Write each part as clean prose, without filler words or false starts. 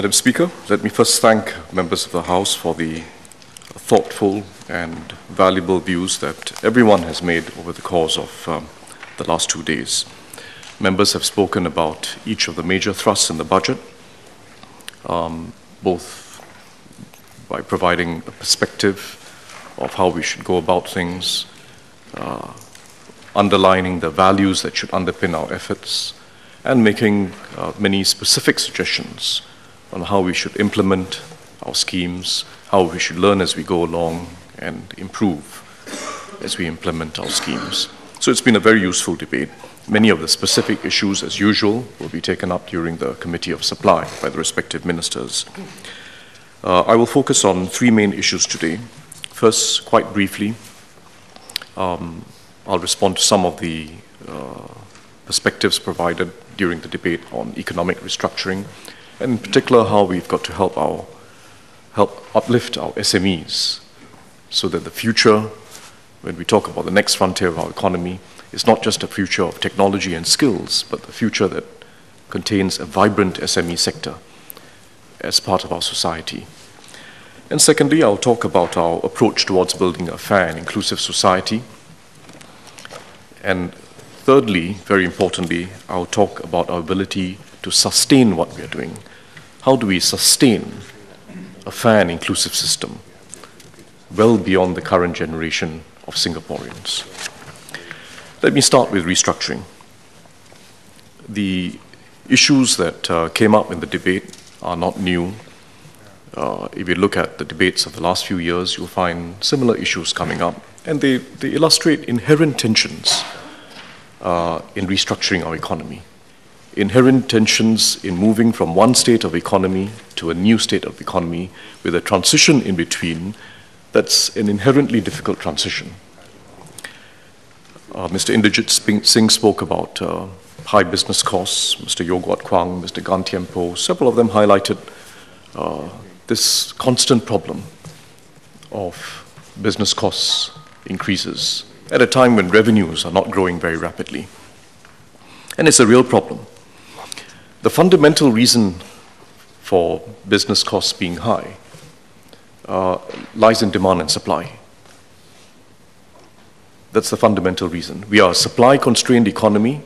Madam Speaker, let me first thank members of the House for the thoughtful and valuable views that everyone has made over the course of the last 2 days. Members have spoken about each of the major thrusts in the budget, both by providing a perspective of how we should go about things, underlining the values that should underpin our efforts, and making many specific suggestions on how we should implement our schemes, how we should learn as we go along and improve as we implement our schemes. So it's been a very useful debate. Many of the specific issues, as usual, will be taken up during the Committee of Supply by the respective ministers. I will focus on 3 main issues today. First, quite briefly, I'll respond to some of the perspectives provided during the debate on economic restructuring, and in particular how we've got to help uplift our SMEs so that the future, when we talk about the next frontier of our economy, is not just a future of technology and skills, but the future that contains a vibrant SME sector as part of our society. And secondly, I'll talk about our approach towards building a fair and inclusive society. And thirdly, very importantly, I'll talk about our ability to sustain what we are doing. How do we sustain a fair and inclusive system well beyond the current generation of Singaporeans? Let me start with restructuring. The issues that came up in the debate are not new. If you look at the debates of the last few years, you'll find similar issues coming up, and they illustrate inherent tensions in restructuring our economy. Inherent tensions in moving from one state of economy to a new state of economy with a transition in between. That's an inherently difficult transition. Mr. Inderjit Singh spoke about high business costs. Mr. Yogwat Kwang, Mr. Gan Thiam Poh, several of them highlighted this constant problem of business costs increases at a time when revenues are not growing very rapidly. And it's a real problem. The fundamental reason for business costs being high lies in demand and supply. That's the fundamental reason. We are a supply-constrained economy,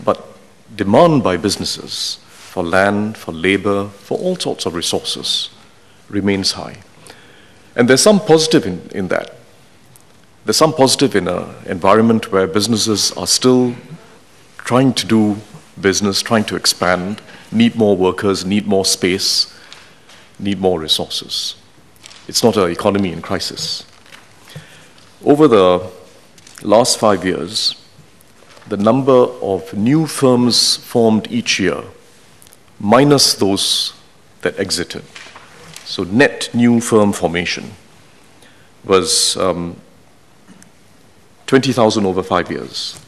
but demand by businesses for land, for labor, for all sorts of resources remains high. And there's some positive in that. There's some positive in an environment where businesses are still trying to do business, trying to expand, need more workers, need more space, need more resources. It's not an economy in crisis. Over the last 5 years, the number of new firms formed each year, minus those that exited, so net new firm formation, was 20,000 over 5 years.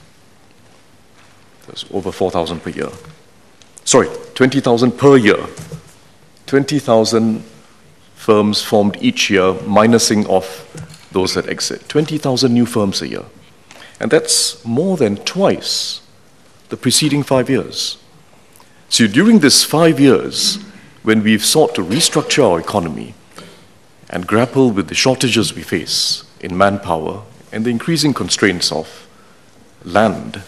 That's over 4,000 per year. Sorry, 20,000 per year. 20,000 firms formed each year, minusing off those that exit. 20,000 new firms a year. And that's more than twice the preceding 5 years. So during this 5 years, when we've sought to restructure our economy and grapple with the shortages we face in manpower and the increasing constraints of land,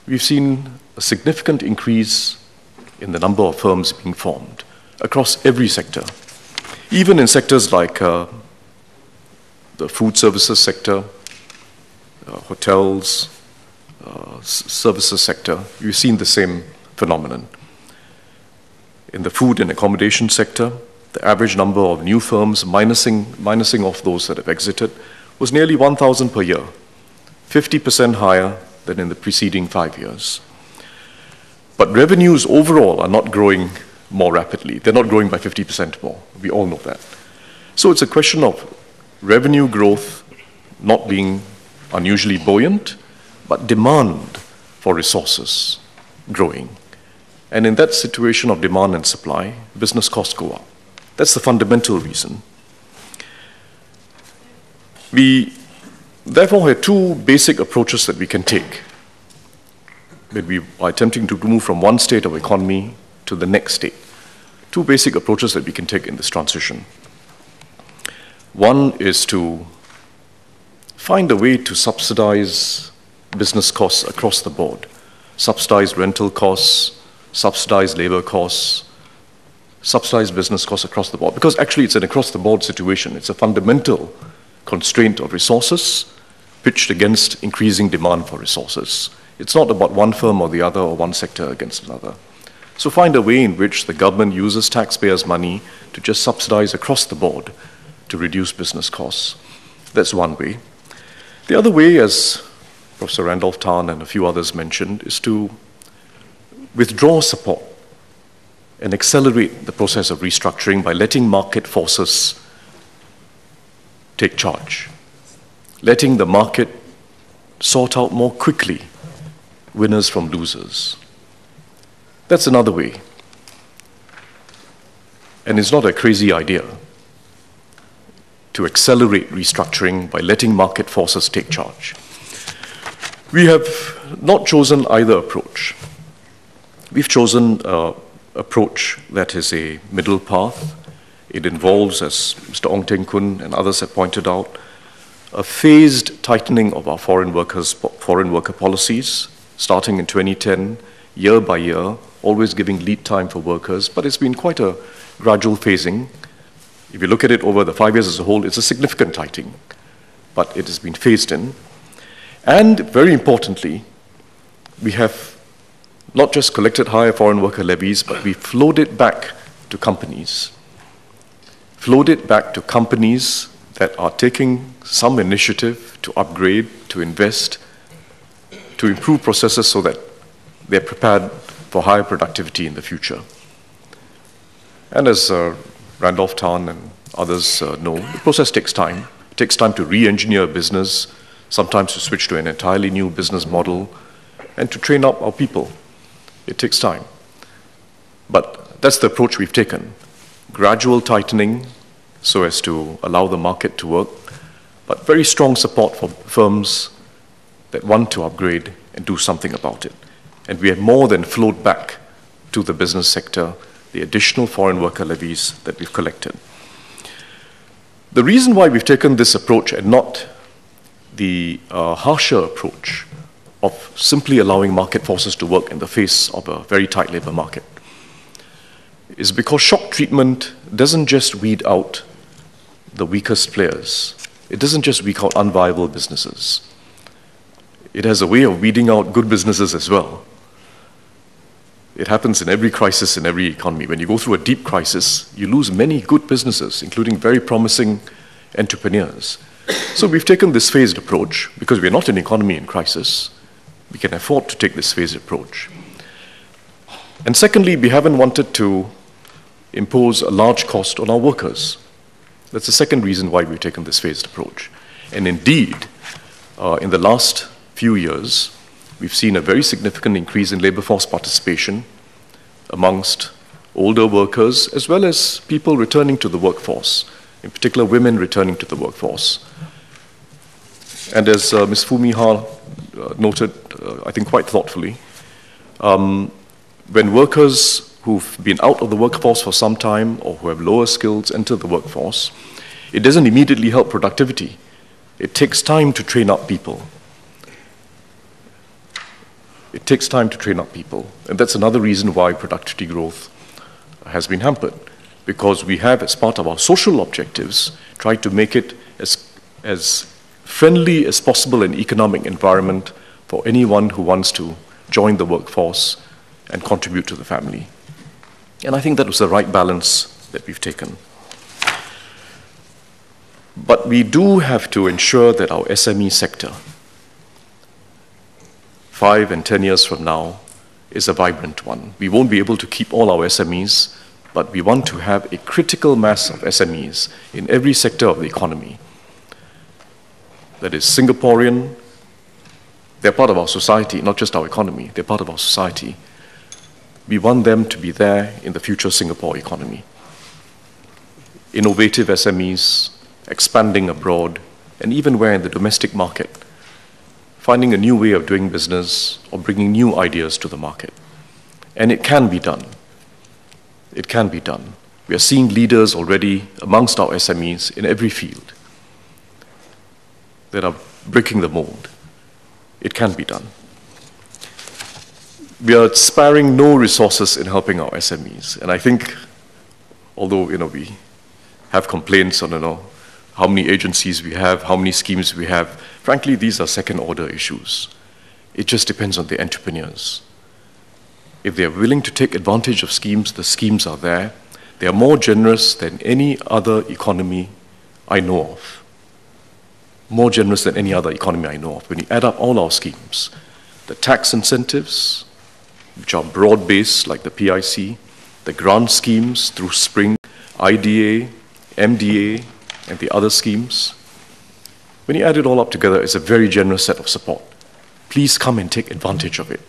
we've seen a significant increase in the number of firms being formed across every sector. Even in sectors like the food services sector, hotels, services sector, you've seen the same phenomenon. In the food and accommodation sector, the average number of new firms, minusing off those that have exited, was nearly 1,000 per year, 50% higher than in the preceding 5 years. But revenues overall are not growing more rapidly. They're not growing by 50% more. We all know that. So it's a question of revenue growth not being unusually buoyant, but demand for resources growing. And in that situation of demand and supply, business costs go up. That's the fundamental reason. We therefore have 2 basic approaches that we can take when we are attempting to move from one state of economy to the next state. two basic approaches that we can take in this transition. One is to find a way to subsidize business costs across the board, subsidize rental costs, subsidize labor costs, subsidize business costs across the board, because actually it's an across-the-board situation. It's a fundamental constraint of resources pitched against increasing demand for resources. It's not about one firm or the other or one sector against another. So find a way in which the government uses taxpayers' money to just subsidize across the board to reduce business costs. That's one way. The other way, as Professor Randolph Tarn and a few others mentioned, is to withdraw support and accelerate the process of restructuring by letting market forces take charge, letting the market sort out more quickly winners from losers. That's another way. And it's not a crazy idea to accelerate restructuring by letting market forces take charge. We have not chosen either approach. We've chosen an approach that is a middle path. It involves, as Mr. Ong Teng Kun and others have pointed out, a phased tightening of our foreign worker policies, starting in 2010, year by year, always giving lead time for workers, but it's been quite a gradual phasing. If you look at it over the 5 years as a whole, it's a significant tightening, but it has been phased in. And very importantly, we have not just collected higher foreign worker levies, but we flowed it back to companies. Flowed it back to companies that are taking some initiative to upgrade, to invest, to improve processes so that they're prepared for higher productivity in the future. And as Randolph Tarn and others know, the process takes time. It takes time to re-engineer a business, sometimes to switch to an entirely new business model, and to train up our people. It takes time. But that's the approach we've taken. Gradual tightening so as to allow the market to work, but very strong support for firms that want to upgrade and do something about it. And we have more than flowed back to the business sector the additional foreign worker levies that we've collected. The reason why we've taken this approach and not the harsher approach of simply allowing market forces to work in the face of a very tight labor market is because shock treatment doesn't just weed out the weakest players. It doesn't just weed out unviable businesses. It has a way of weeding out good businesses as well. It happens in every crisis in every economy. When you go through a deep crisis, you lose many good businesses, including very promising entrepreneurs. So we've taken this phased approach because we're not an economy in crisis. We can afford to take this phased approach. And secondly, we haven't wanted to impose a large cost on our workers. That's the second reason why we've taken this phased approach. And indeed, in the last few years, we've seen a very significant increase in labor force participation amongst older workers as well as people returning to the workforce, in particular women returning to the workforce. And as Ms. Fumi Ha noted, I think quite thoughtfully, when workers who've been out of the workforce for some time or who have lower skills enter the workforce, it doesn't immediately help productivity. It takes time to train up people. It takes time to train up people. And that's another reason why productivity growth has been hampered, because we have, as part of our social objectives, tried to make it as friendly as possible an economic environment for anyone who wants to join the workforce and contribute to the family. And I think that was the right balance that we've taken. But we do have to ensure that our SME sector, 5 and 10 years from now, is a vibrant one. We won't be able to keep all our SMEs, but we want to have a critical mass of SMEs in every sector of the economy. That is Singaporean. They're part of our society, not just our economy. They're part of our society. We want them to be there in the future Singapore economy. Innovative SMEs, expanding abroad, and even where in the domestic market, finding a new way of doing business or bringing new ideas to the market. And it can be done. It can be done. We are seeing leaders already amongst our SMEs in every field that are breaking the mold. It can be done. We are sparing no resources in helping our SMEs. And I think, although we have complaints on how many agencies we have, how many schemes we have, frankly, these are second-order issues. It just depends on the entrepreneurs. If they are willing to take advantage of schemes, the schemes are there. They are more generous than any other economy I know of. More generous than any other economy I know of. When you add up all our schemes, the tax incentives, which are broad-based like the PIC, the grant schemes through Spring, IDA, MDA, and the other schemes, when you add it all up together, it's a very generous set of support. Please come and take advantage of it.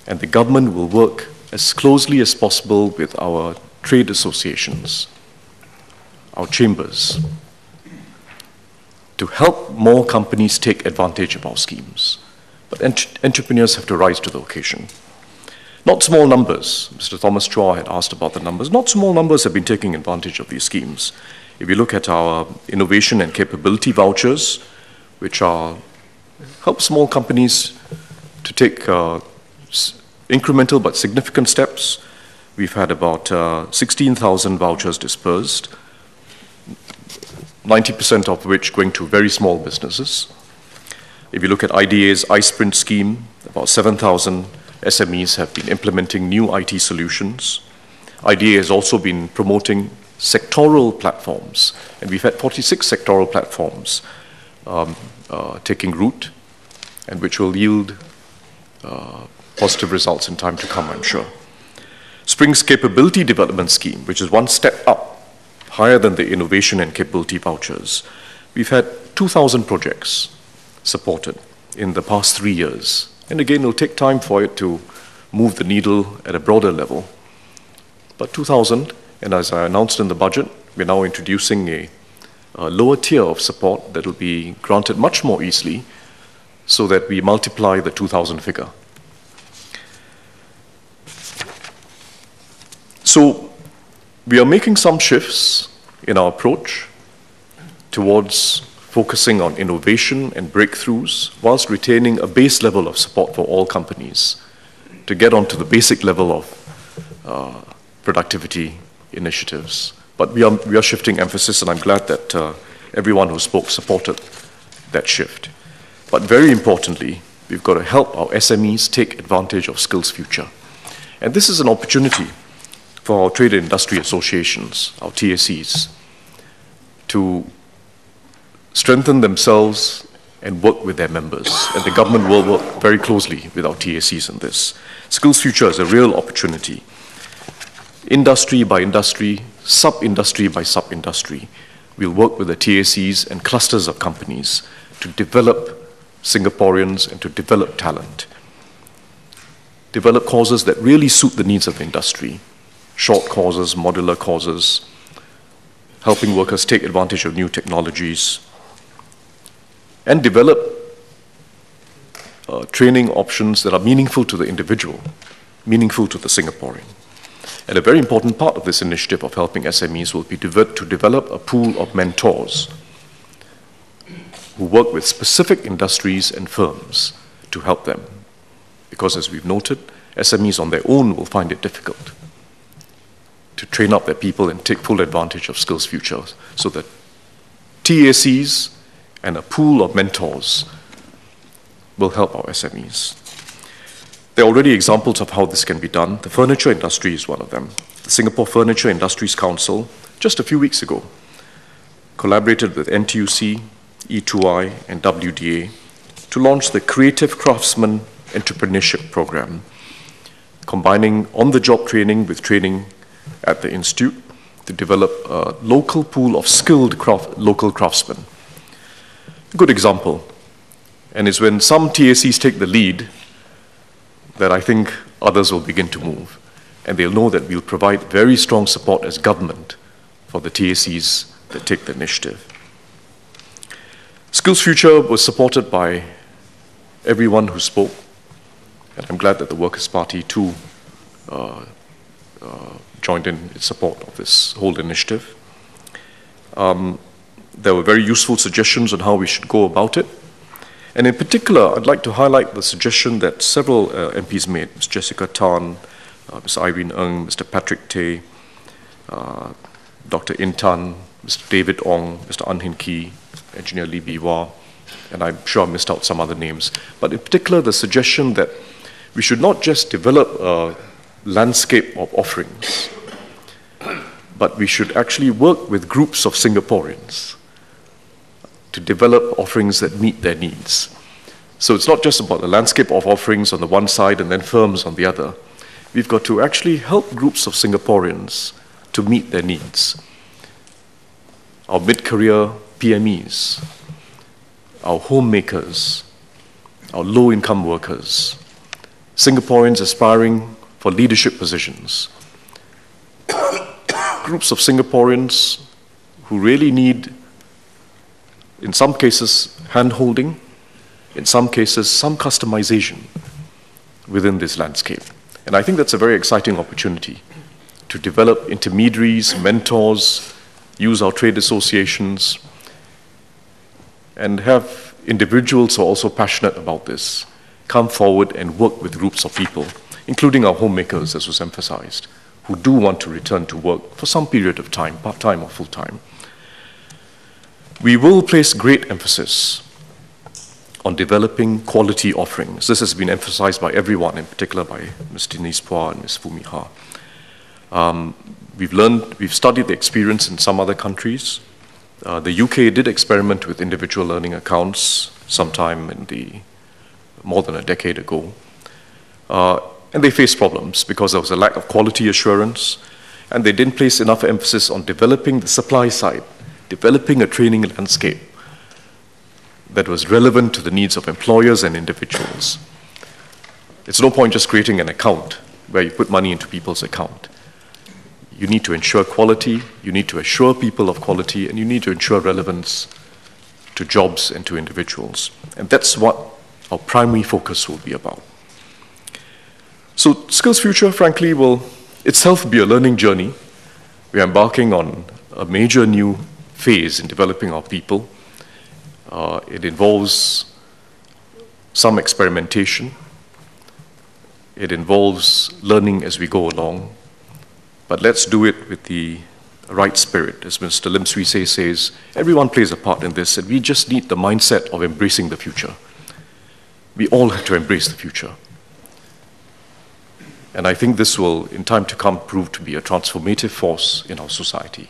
And the government will work as closely as possible with our trade associations, our chambers, to help more companies take advantage of our schemes. But entrepreneurs have to rise to the occasion. Not small numbers. Mr. Thomas Chua had asked about the numbers. Not small numbers have been taking advantage of these schemes. If you look at our innovation and capability vouchers, which help small companies to take incremental but significant steps, we've had about 16,000 vouchers dispersed, 90% of which going to very small businesses. If you look at IDA's iSprint scheme, about 7,000 SMEs have been implementing new IT solutions. IDA has also been promoting sectoral platforms, and we've had 46 sectoral platforms taking root, and which will yield positive results in time to come, I'm sure. Spring's Capability Development Scheme, which is one step up, higher than the innovation and capability vouchers. We've had 2,000 projects supported in the past 3 years. And again, it'll take time for it to move the needle at a broader level. But 2,000, and as I announced in the budget, we're now introducing a lower tier of support that will be granted much more easily so that we multiply the 2,000 figure. So we are making some shifts in our approach towards focusing on innovation and breakthroughs whilst retaining a base level of support for all companies to get onto the basic level of productivity initiatives. But we are shifting emphasis, and I'm glad that everyone who spoke supported that shift. But very importantly, we've got to help our SMEs take advantage of Skills Future. And this is an opportunity for our trade and industry associations, our TACs, to strengthen themselves and work with their members. And the government will work very closely with our TACs in this. Skills Future is a real opportunity. Industry by industry, sub-industry by sub-industry, we'll work with the TACs and clusters of companies to develop Singaporeans and to develop talent. Develop courses that really suit the needs of the industry. Short courses, modular courses, helping workers take advantage of new technologies, and develop training options that are meaningful to the individual, meaningful to the Singaporean. And a very important part of this initiative of helping SMEs will be to develop a pool of mentors who work with specific industries and firms to help them. Because as we've noted, SMEs on their own will find it difficult to train up their people and take full advantage of Skills Future. So that TACs and a pool of mentors will help our SMEs. There are already examples of how this can be done. The furniture industry is one of them. The Singapore Furniture Industries Council, just a few weeks ago, collaborated with NTUC, E2I, and WDA to launch the Creative Craftsman Entrepreneurship Program, combining on-the-job training with training at the Institute to develop a local pool of skilled local craftsmen. A good example, and it's when some TACs take the lead that I think others will begin to move. And they'll know that we'll provide very strong support as government for the TACs that take the initiative. Skills Future was supported by everyone who spoke, and I'm glad that the Workers' Party too joined in support of this whole initiative. There were very useful suggestions on how we should go about it. And in particular, I'd like to highlight the suggestion that several MPs made, Ms. Jessica Tan, Ms. Irene Ng, Mr. Patrick Tay, Dr. Intan, Mr. David Ong, Mr. An Hin Kee, Engineer Lee Biwa, and I'm sure I missed out some other names. But in particular, the suggestion that we should not just develop a landscape of offerings, but we should actually work with groups of Singaporeans to develop offerings that meet their needs. So it's not just about the landscape of offerings on the one side and then firms on the other. We've got to actually help groups of Singaporeans to meet their needs. Our mid-career PMEs, our homemakers, our low-income workers, Singaporeans aspiring for leadership positions, groups of Singaporeans who really need, in some cases, hand-holding, in some cases, some customization within this landscape. And I think that's a very exciting opportunity to develop intermediaries, mentors, use our trade associations, and have individuals who are also passionate about this come forward and work with groups of people, including our homemakers, as was emphasized, who do want to return to work for some period of time, part-time or full-time. We will place great emphasis on developing quality offerings. This has been emphasized by everyone, in particular by Ms. Denise Phua and Ms. Fumi Ha. We've studied the experience in some other countries. The UK did experiment with individual learning accounts sometime in more than a decade ago. And they faced problems because there was a lack of quality assurance, and they didn't place enough emphasis on developing the supply side, developing a training landscape that was relevant to the needs of employers and individuals. It's no point just creating an account where you put money into people's account. You need to ensure quality, you need to assure people of quality, and you need to ensure relevance to jobs and to individuals. And that's what our primary focus will be about. So Skills Future, frankly, will itself be a learning journey. We are embarking on a major new phase in developing our people. It involves some experimentation. It involves learning as we go along. But let's do it with the right spirit. As Mr. Lim Swee Say says, everyone plays a part in this, and we just need the mindset of embracing the future. We all have to embrace the future. And I think this will, in time to come, prove to be a transformative force in our society.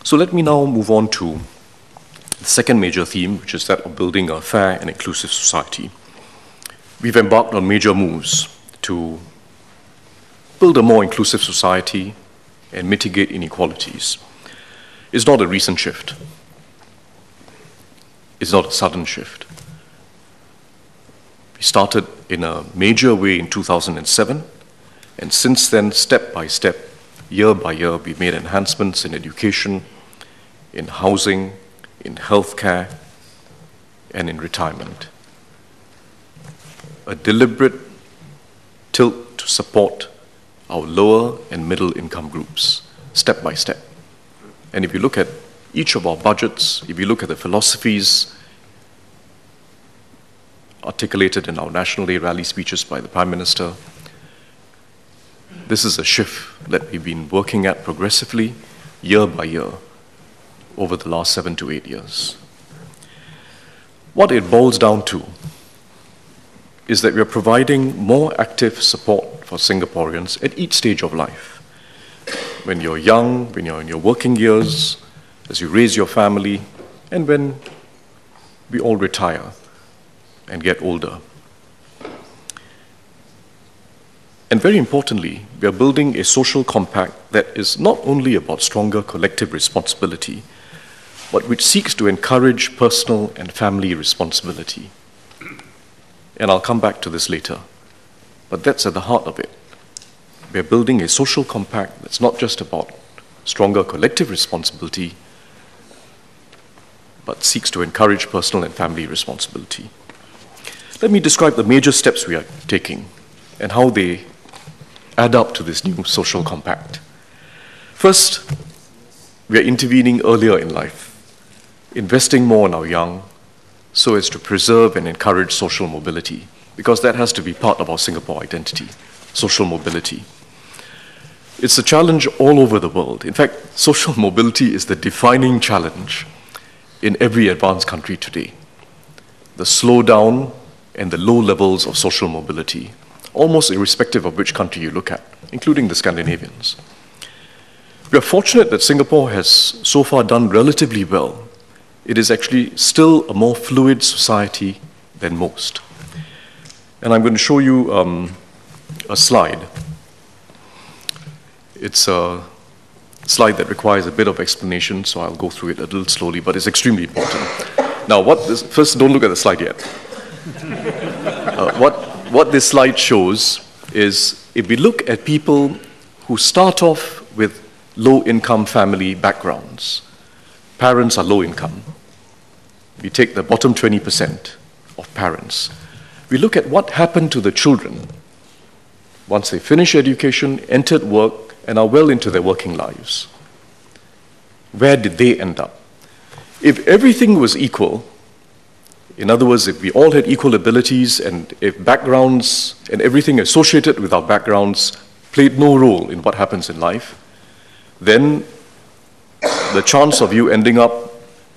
So let me now move on to the second major theme, which is that of building a fair and inclusive society. We've embarked on major moves to build a more inclusive society and mitigate inequalities. It's not a recent shift. It's not a sudden shift. We started in a major way in 2007, and since then, step by step, year by year, we've made enhancements in education, in housing, in healthcare, and in retirement. A deliberate tilt to support our lower and middle income groups, step by step. And if you look at each of our budgets, if you look at the philosophies articulated in our National Day rally speeches by the Prime Minister, this is a shift that we've been working at progressively, year by year, over the last 7 to 8 years. What it boils down to is that we are providing more active support for Singaporeans at each stage of life. When you're young, when you're in your working years, as you raise your family, and when we all retire and get older. And very importantly, we are building a social compact that is not only about stronger collective responsibility, but which seeks to encourage personal and family responsibility. And I'll come back to this later, but that's at the heart of it. We're building a social compact that's not just about stronger collective responsibility, but seeks to encourage personal and family responsibility. Let me describe the major steps we are taking and how they add up to this new social compact. First, we are intervening earlier in life, investing more in our young so as to preserve and encourage social mobility, because that has to be part of our Singapore identity, social mobility. It's a challenge all over the world. In fact, social mobility is the defining challenge in every advanced country today. The slowdown and the low levels of social mobility, almost irrespective of which country you look at, including the Scandinavians. We are fortunate that Singapore has so far done relatively well. It is actually still a more fluid society than most. And I'm going to show you a slide. It's a slide that requires a bit of explanation, so I'll go through it a little slowly, but it's extremely important. Now, first, don't look at the slide yet. What this slide shows is if we look at people who start off with low-income family backgrounds, parents are low income. We take the bottom 20% of parents. We look at what happened to the children once they finish education, entered work, and are well into their working lives. Where did they end up? If everything was equal, in other words, if we all had equal abilities and if backgrounds and everything associated with our backgrounds played no role in what happens in life, then the chance of you ending up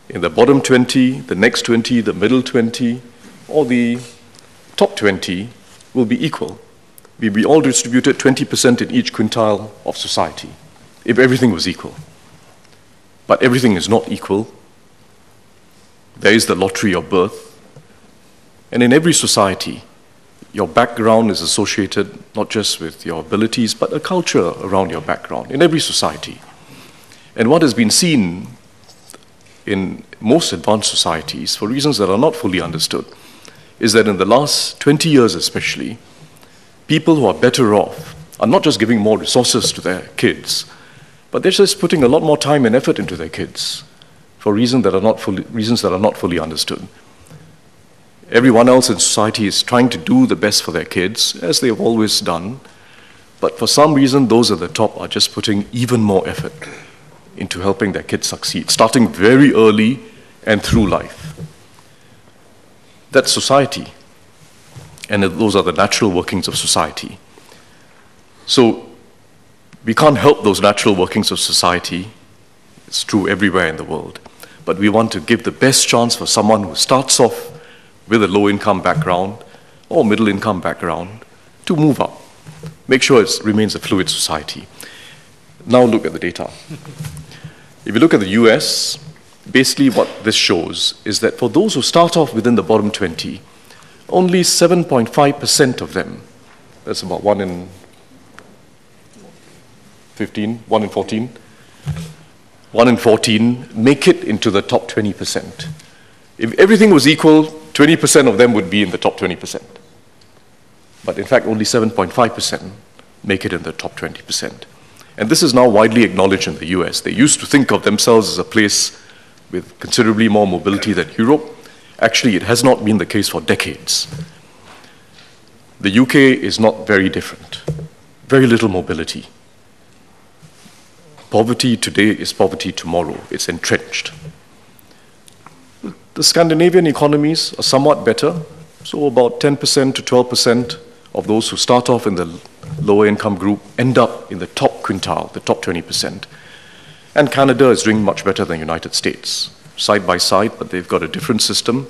in the bottom 20, the next 20, the middle 20, or the top 20 will be equal. We'd be all distributed 20% in each quintile of society if everything was equal. But everything is not equal. There is the lottery of birth. And in every society, your background is associated not just with your abilities, but a culture around your background in every society. And what has been seen in most advanced societies, for reasons that are not fully understood, is that in the last 20 years especially, people who are better off are not just giving more resources to their kids, but they're just putting a lot more time and effort into their kids for reasons that are not fully understood. Everyone else in society is trying to do the best for their kids, as they have always done, but for some reason, those at the top are just putting even more effort into helping their kids succeed, starting very early and through life. That's society. And those are the natural workings of society. So we can't help those natural workings of society. It's true everywhere in the world. But we want to give the best chance for someone who starts off with a low-income background or middle-income background to move up. Make sure it remains a fluid society. Now look at the data. If you look at the US, basically what this shows is that for those who start off within the bottom 20, only 7.5% of them, that's about 1 in 15, 1 in 14, 1 in 14 make it into the top 20%. If everything was equal, 20% of them would be in the top 20%. But in fact, only 7.5% make it in the top 20%. And this is now widely acknowledged in the US. They used to think of themselves as a place with considerably more mobility than Europe. Actually, it has not been the case for decades. The UK is not very different. Very little mobility. Poverty today is poverty tomorrow. It's entrenched. The Scandinavian economies are somewhat better, so about 10% to 12% of those who start off in the lower income group end up in the top quintile, the top 20%. And Canada is doing much better than the United States, side by side, but they've got a different system,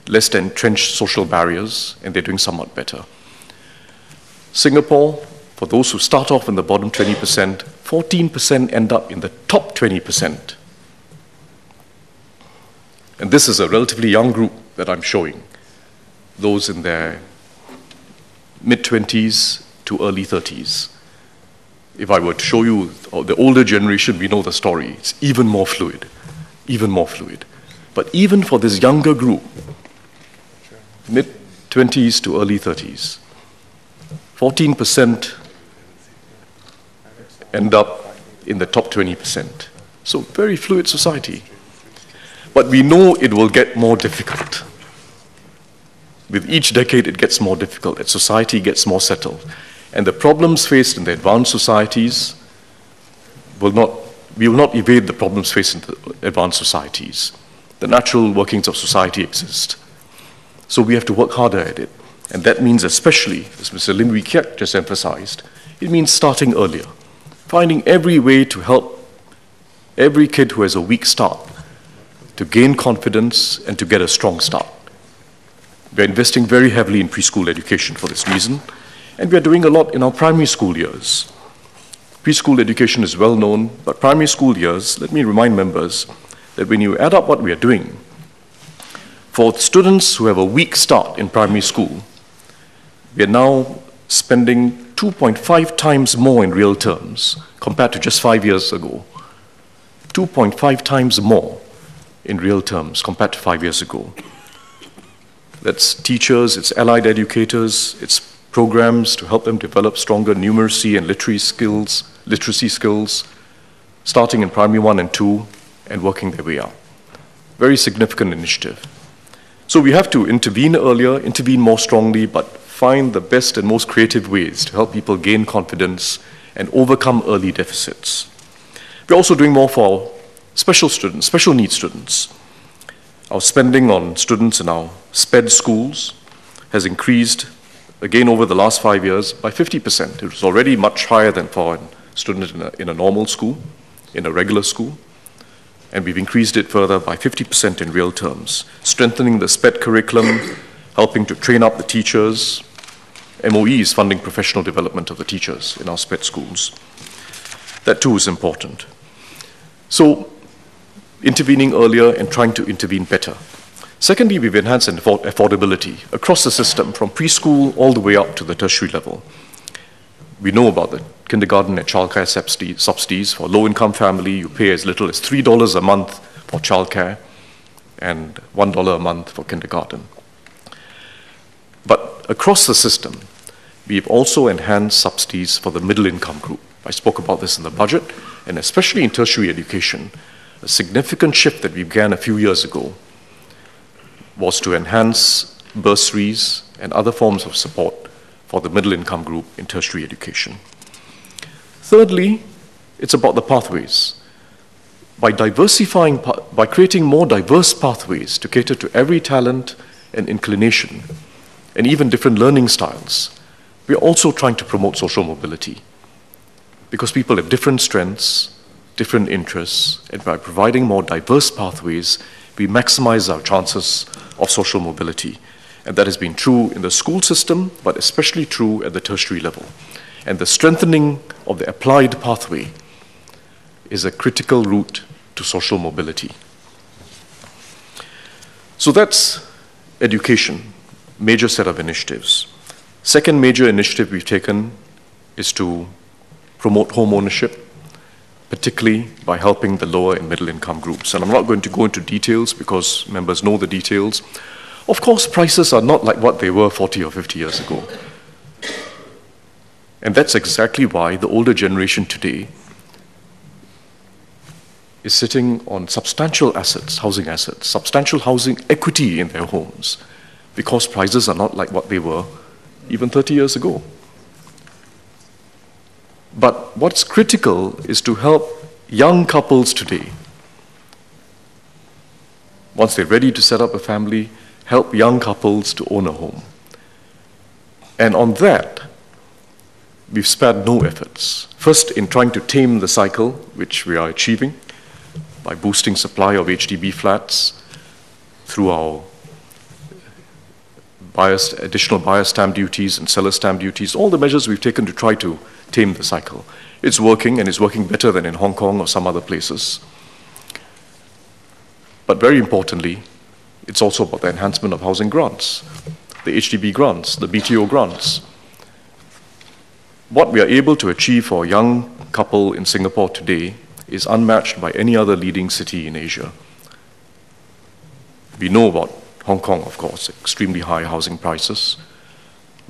less entrenched social barriers, and they're doing somewhat better. Singapore, for those who start off in the bottom 20%, 14% end up in the top 20%. And this is a relatively young group that I'm showing, those in their mid-20s to early 30s. If I were to show you the older generation, we know the story. It's even more fluid, even more fluid. But even for this younger group, mid-20s to early 30s, 14% end up in the top 20%. So very fluid society. But we know it will get more difficult. With each decade, it gets more difficult as society gets more settled. And the problems faced in the advanced societies we will not evade the problems faced in the advanced societies. The natural workings of society exist. So we have to work harder at it. And that means especially, as Mr. Lim Wee Kiat just emphasized, it means starting earlier, finding every way to help every kid who has a weak start to gain confidence and to get a strong start. We're investing very heavily in preschool education for this reason, and we're doing a lot in our primary school years. Preschool education is well known, but primary school years, let me remind members that when you add up what we are doing, for students who have a weak start in primary school, we are now spending 2.5 times more in real terms compared to just 5 years ago. 2.5 times more in real terms compared to 5 years ago. That's teachers, it's allied educators, it's programs to help them develop stronger numeracy and literacy skills, starting in primary 1 and 2 and working their way up. Very significant initiative. So we have to intervene earlier, intervene more strongly, but find the best and most creative ways to help people gain confidence and overcome early deficits. We're also doing more for our special students, special needs students. Our spending on students in our SPED schools has increased, again over the last 5 years, by 50%. It was already much higher than for a student in a normal school, in a regular school. And we've increased it further by 50% in real terms, strengthening the SPED curriculum, helping to train up the teachers. MOE is funding professional development of the teachers in our SPED schools. That too is important. So, intervening earlier and trying to intervene better. Secondly, we've enhanced affordability across the system, from preschool all the way up to the tertiary level. We know about the kindergarten and childcare subsidies. For low-income family, you pay as little as $3 a month for childcare and $1 a month for kindergarten. But across the system, we've also enhanced subsidies for the middle-income group. I spoke about this in the budget, and especially in tertiary education, a significant shift that we began a few years ago was to enhance bursaries and other forms of support for the middle-income group in tertiary education. Thirdly, it's about the pathways. By creating more diverse pathways to cater to every talent and inclination, and even different learning styles, we're also trying to promote social mobility. Because people have different strengths, different interests, and by providing more diverse pathways, we maximize our chances of social mobility. And that has been true in the school system, but especially true at the tertiary level. And the strengthening of the applied pathway is a critical route to social mobility. So that's education, major set of initiatives. Second major initiative we've taken is to promote home ownership, particularly by helping the lower and middle income groups. And I'm not going to go into details because members know the details. Of course, prices are not like what they were 40 or 50 years ago. And that's exactly why the older generation today is sitting on substantial assets, housing assets, substantial housing equity in their homes, because prices are not like what they were even 30 years ago. But what's critical is to help young couples today, once they're ready to set up a family, help young couples to own a home. And on that, we've spared no efforts. First, in trying to tame the cycle, which we are achieving by boosting supply of HDB flats through our additional buyer stamp duties and seller stamp duties, all the measures we've taken to try to tame the cycle. It's working, and it's working better than in Hong Kong or some other places. But very importantly, it's also about the enhancement of housing grants, the HDB grants, the BTO grants. What we are able to achieve for a young couple in Singapore today is unmatched by any other leading city in Asia. We know about Hong Kong, of course, extremely high housing prices.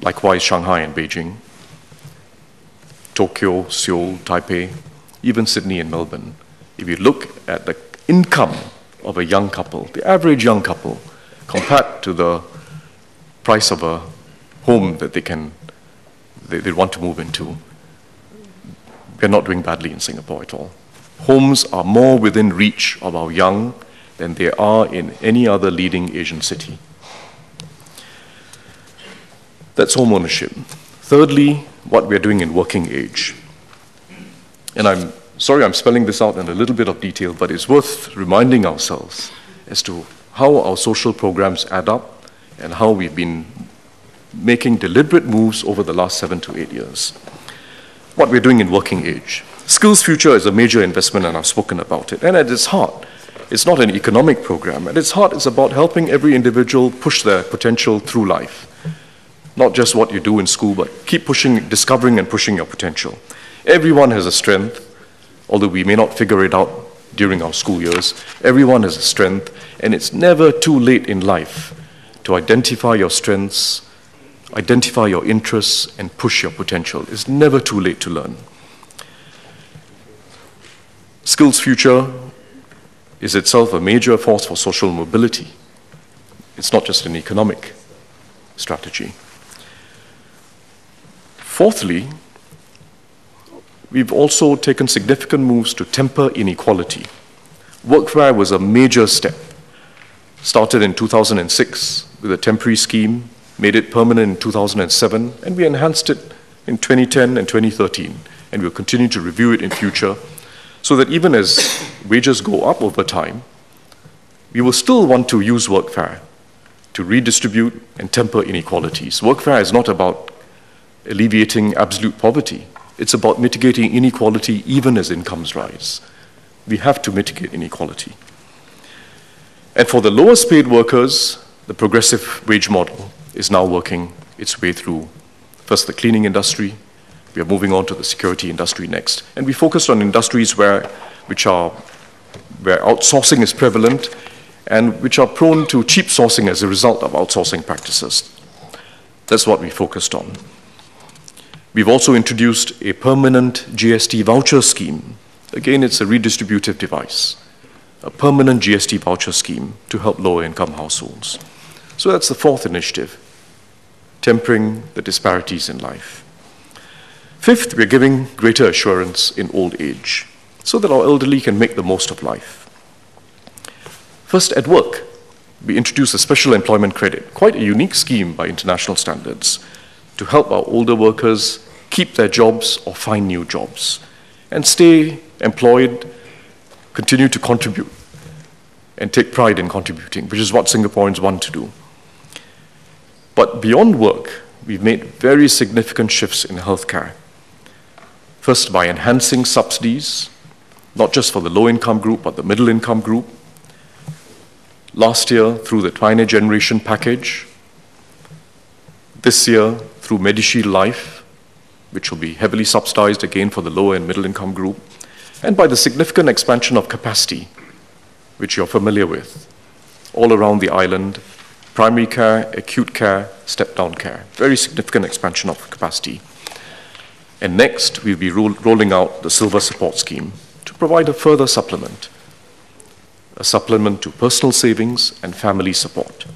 Likewise, Shanghai and Beijing, Tokyo, Seoul, Taipei, even Sydney and Melbourne. If you look at the income of a young couple, the average young couple, compared to the price of a home that they want to move into, we're not doing badly in Singapore at all. Homes are more within reach of our young than they are in any other leading Asian city. That's home ownership. Thirdly, what we're doing in working age. And I'm sorry I'm spelling this out in a little bit of detail, but it's worth reminding ourselves as to how our social programs add up and how we've been making deliberate moves over the last 7 to 8 years. What we're doing in working age. Skills Future is a major investment, and I've spoken about it. And at its heart, it's not an economic program. At its heart, it's about helping every individual push their potential through life. Not just what you do in school, but keep pushing, discovering and pushing your potential. Everyone has a strength, although we may not figure it out during our school years. Everyone has a strength, and it's never too late in life to identify your strengths, identify your interests, and push your potential. It's never too late to learn. Skills Future is itself a major force for social mobility. It's not just an economic strategy. Fourthly, we've also taken significant moves to temper inequality. Workfare was a major step. Started in 2006 with a temporary scheme, made it permanent in 2007, and we enhanced it in 2010 and 2013, and we'll continue to review it in future, so that even as wages go up over time, we will still want to use workfare to redistribute and temper inequalities. Workfare is not about alleviating absolute poverty. It's about mitigating inequality even as incomes rise. We have to mitigate inequality. And for the lowest paid workers, the progressive wage model is now working its way through first the cleaning industry. We are moving on to the security industry next. And we focused on industries where outsourcing is prevalent and which are prone to cheap sourcing as a result of outsourcing practices. That's what we focused on. We've also introduced a permanent GST voucher scheme. Again, it's a redistributive device, a permanent GST voucher scheme to help lower income households. So that's the fourth initiative, tempering the disparities in life. Fifth, we're giving greater assurance in old age so that our elderly can make the most of life. First, at work, we introduced a special employment credit, quite a unique scheme by international standards, to help our older workers keep their jobs or find new jobs and stay employed, continue to contribute and take pride in contributing, which is what Singaporeans want to do. But beyond work, we've made very significant shifts in healthcare. First, by enhancing subsidies, not just for the low-income group, but the middle-income group. Last year, through the Pioneer Generation package. This year, through MediShield Life, which will be heavily subsidized again for the lower and middle-income group, and by the significant expansion of capacity, which you're familiar with, all around the island, primary care, acute care, step-down care, very significant expansion of capacity. And next, we'll be rolling out the Silver Support Scheme to provide a further supplement, a supplement to personal savings and family support.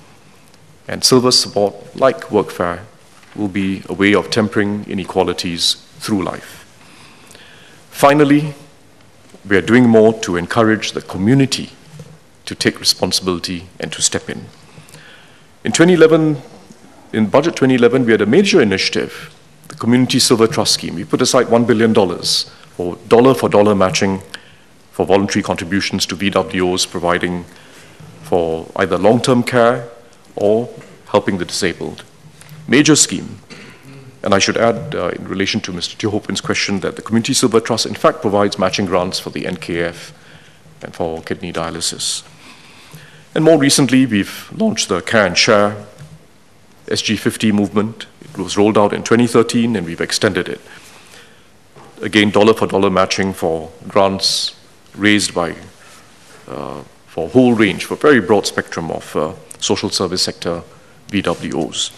And Silver Support, like Workfare, will be a way of tempering inequalities through life. Finally, we are doing more to encourage the community to take responsibility and to step in. In 2011, in Budget 2011, we had a major initiative, the Community Silver Trust Scheme. We put aside $1 billion for dollar-for-dollar matching for voluntary contributions to VWOs, providing for either long-term care or helping the disabled. Major scheme. And I should add, in relation to Mr. Teo Hopin's question, that the Community Silver Trust, in fact, provides matching grants for the NKF and for kidney dialysis. And more recently, we've launched the Care and Share SG50 movement. It was rolled out in 2013, and we've extended it. Again, dollar-for-dollar matching for grants raised by, for a whole range, for a very broad spectrum of social service sector VWOs.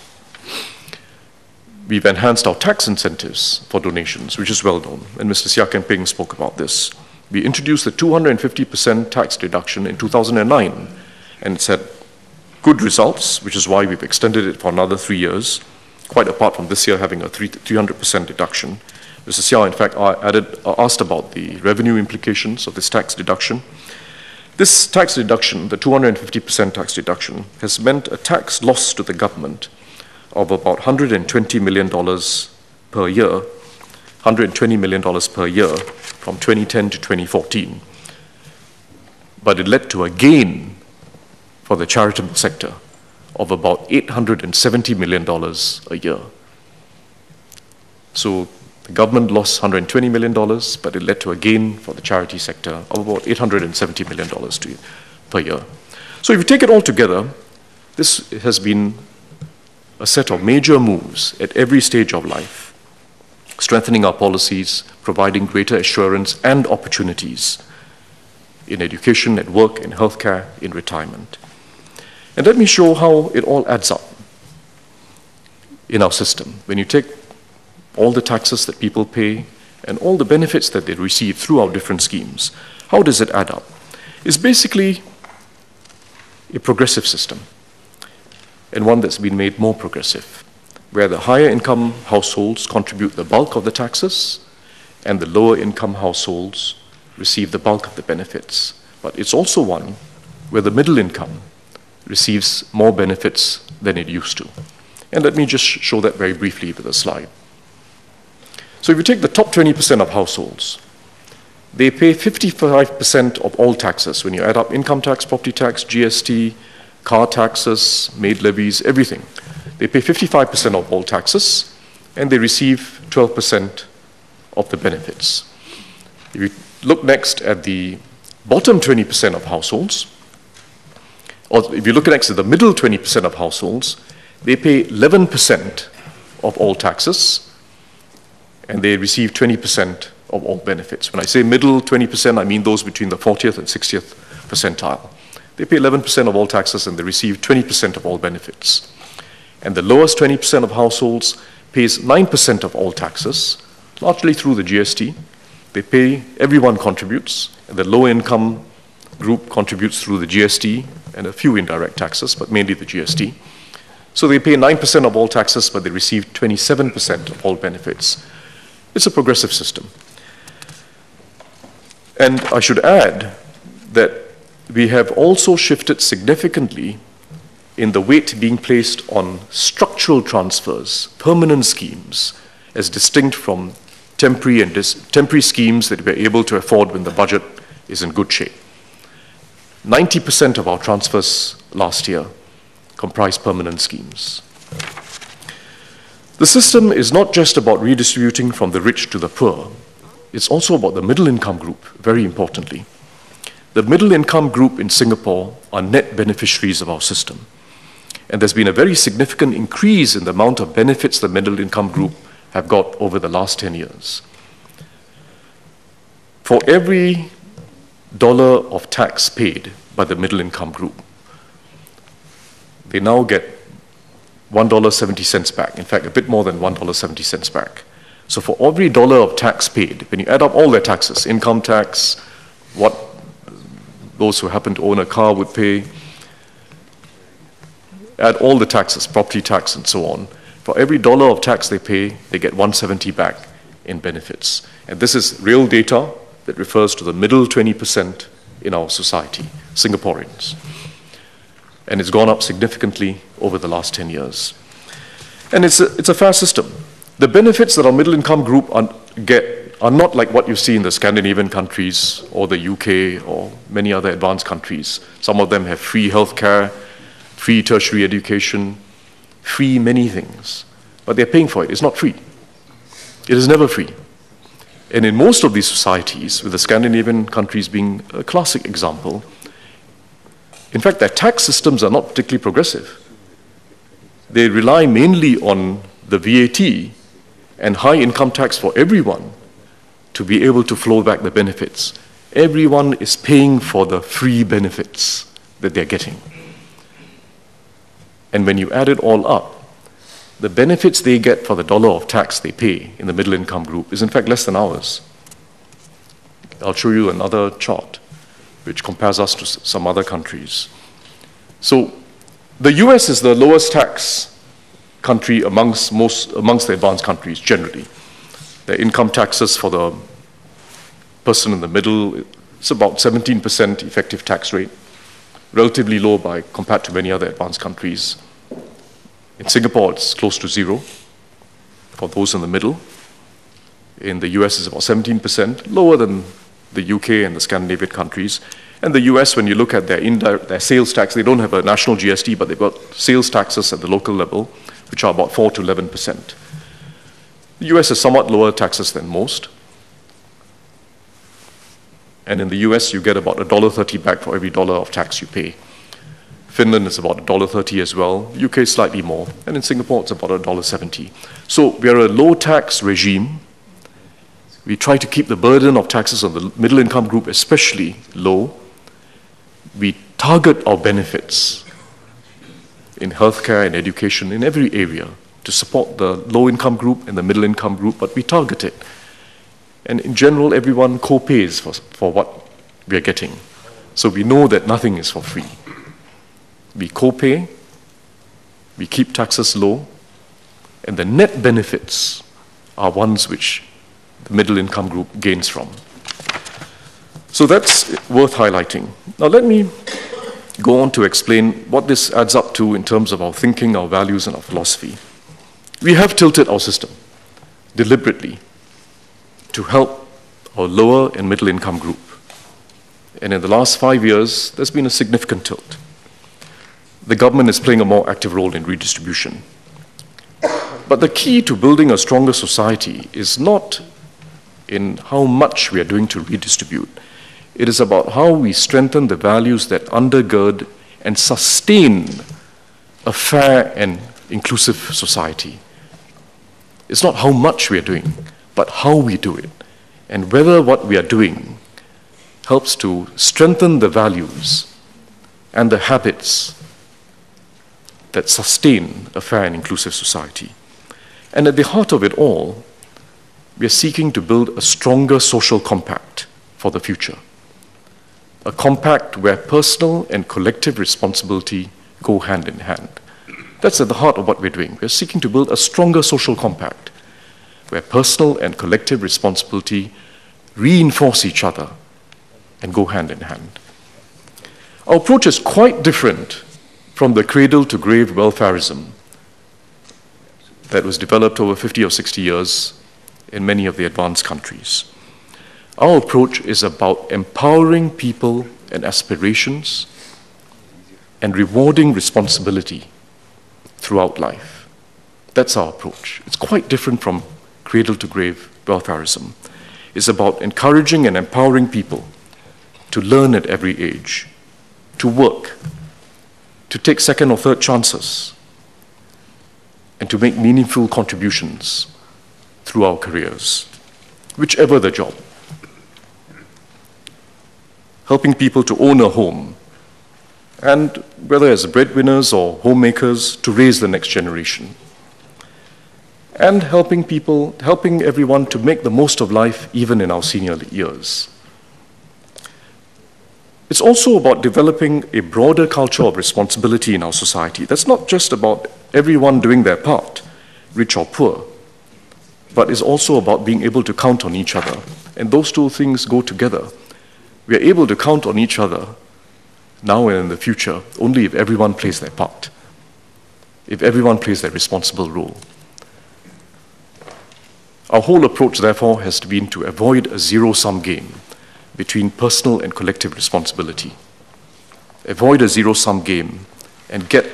We've enhanced our tax incentives for donations, which is well known, and Mr. Siak and Ping spoke about this. We introduced the 250% tax deduction in 2009, and it's had good results, which is why we've extended it for another 3 years, quite apart from this year having a 300% deduction. Mr. Seah, in fact, asked about the revenue implications of this tax deduction. This tax deduction, the 250% tax deduction, has meant a tax loss to the government of about $120 million per year, $120 million per year from 2010 to 2014. But it led to a gain for the charitable sector of about $870 million a year. So the government lost $120 million, but it led to a gain for the charity sector of about $870 million per year. So if you take it all together, this has been a set of major moves at every stage of life, strengthening our policies, providing greater assurance and opportunities in education, at work, in healthcare, in retirement. And let me show how it all adds up in our system. When you take all the taxes that people pay and all the benefits that they receive through our different schemes, how does it add up? It's basically a progressive system, and one that's been made more progressive, where the higher income households contribute the bulk of the taxes and the lower income households receive the bulk of the benefits. But it's also one where the middle income receives more benefits than it used to. And let me just show that very briefly with a slide. So if you take the top 20% of households, they pay 55% of all taxes. When you add up income tax, property tax, GST, car taxes, maid levies, everything, they pay 55% of all taxes, and they receive 12% of the benefits. If you look next at the bottom 20% of households, or if you look next at the middle 20% of households, they pay 11% of all taxes, and they receive 20% of all benefits. When I say middle 20%, I mean those between the 40th and 60th percentile. They pay 11% of all taxes, and they receive 20% of all benefits. And the lowest 20% of households pays 9% of all taxes, largely through the GST. They pay, everyone contributes, and the low income group contributes through the GST and a few indirect taxes, but mainly the GST. So they pay 9% of all taxes, but they receive 27% of all benefits. It's a progressive system. And I should add that we have also shifted significantly in the weight being placed on structural transfers, permanent schemes, as distinct from temporary schemes that we're able to afford when the budget is in good shape. 90% of our transfers last year comprised permanent schemes. The system is not just about redistributing from the rich to the poor. It's also about the middle income group, very importantly. The middle income group in Singapore are net beneficiaries of our system. And there's been a very significant increase in the amount of benefits the middle income group have got over the last 10 years. For every dollar of tax paid by the middle income group, they now get $1.70 back. In fact, a bit more than $1.70 back. So for every dollar of tax paid, when you add up all their taxes, income tax, what those who happen to own a car would pay, add all the taxes, property tax and so on, for every dollar of tax they pay, they get $1.70 back in benefits. And this is real data that refers to the middle 20% in our society, Singaporeans. And it's gone up significantly over the last 10 years. And it's a fair system. The benefits that our middle income group get are not like what you see in the Scandinavian countries or the UK or many other advanced countries. Some of them have free healthcare, free tertiary education, free many things. But they're paying for it. It's not free. It is never free. And in most of these societies, with the Scandinavian countries being a classic example, in fact, their tax systems are not particularly progressive. They rely mainly on the VAT and high income tax for everyone to be able to flow back the benefits. Everyone is paying for the free benefits that they're getting. And when you add it all up, the benefits they get for the dollar of tax they pay in the middle income group is in fact less than ours. I'll show you another chart which compares us to some other countries. So the US is the lowest tax country amongst the advanced countries generally. The income taxes for the person in the middle, it's about 17% effective tax rate, relatively low compared to many other advanced countries. In Singapore, it's close to zero for those in the middle. In the US, it's about 17%, lower than the UK and the Scandinavian countries. And the US, when you look at their sales tax, they don't have a national GST, but they've got sales taxes at the local level, which are about 4 to 11%. The US has somewhat lower taxes than most. And in the US, you get about $1.30 back for every dollar of tax you pay. Finland is about $1.30 as well. UK is slightly more. And in Singapore, it's about $1.70. So we are a low tax regime. We try to keep the burden of taxes on the middle income group especially low. We target our benefits in healthcare and education in every area to support the low income group and the middle income group, but we target it. And in general, everyone co-pays for what we are getting. So we know that nothing is for free. We co-pay, we keep taxes low, and the net benefits are ones which the middle income group gains from. So that's worth highlighting. Now let me go on to explain what this adds up to in terms of our thinking, our values, and our philosophy. We have tilted our system deliberately to help our lower and middle income group. And in the last 5 years, there's been a significant tilt. The government is playing a more active role in redistribution. But the key to building a stronger society is not in how much we are doing to redistribute. It is about how we strengthen the values that undergird and sustain a fair and inclusive society. It's not how much we are doing, but how we do it, and whether what we are doing helps to strengthen the values and the habits that sustain a fair and inclusive society. And at the heart of it all, we are seeking to build a stronger social compact for the future. A compact where personal and collective responsibility go hand in hand. That's at the heart of what we're doing. We're seeking to build a stronger social compact where personal and collective responsibility reinforce each other and go hand in hand. Our approach is quite different from the cradle-to-grave welfarism that was developed over 50 or 60 years in many of the advanced countries. Our approach is about empowering people and aspirations and rewarding responsibility throughout life. That's our approach. It's quite different from cradle-to-grave welfarism. It's about encouraging and empowering people to learn at every age, to work, to take second or third chances, and to make meaningful contributions through our careers, whichever the job. Helping people to own a home, and whether as breadwinners or homemakers, to raise the next generation. And helping everyone to make the most of life even in our senior years. It's also about developing a broader culture of responsibility in our society. That's not just about everyone doing their part, rich or poor, but it's also about being able to count on each other. And those two things go together. We are able to count on each other now and in the future only if everyone plays their part, if everyone plays their responsible role. Our whole approach, therefore, has been to avoid a zero-sum game between personal and collective responsibility. Avoid a zero-sum game and get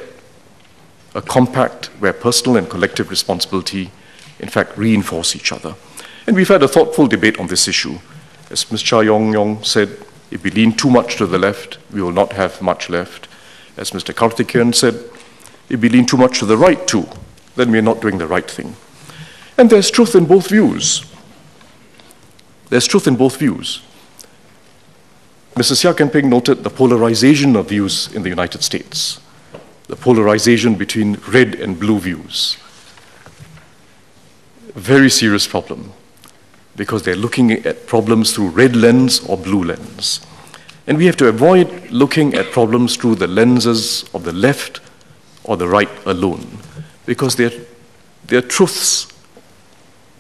a compact where personal and collective responsibility, in fact, reinforce each other. And we've had a thoughtful debate on this issue. As Ms. Cha Yong said, if we lean too much to the left, we will not have much left. As Mr. Karthikeyan said, if we lean too much to the right too, then we're not doing the right thing. And there's truth in both views. There's truth in both views. Mr. Xi Jinping noted the polarization of views in the United States, the polarization between red and blue views. A very serious problem. because they're looking at problems through red lens or blue lens. And we have to avoid looking at problems through the lenses of the left or the right alone, because there are truths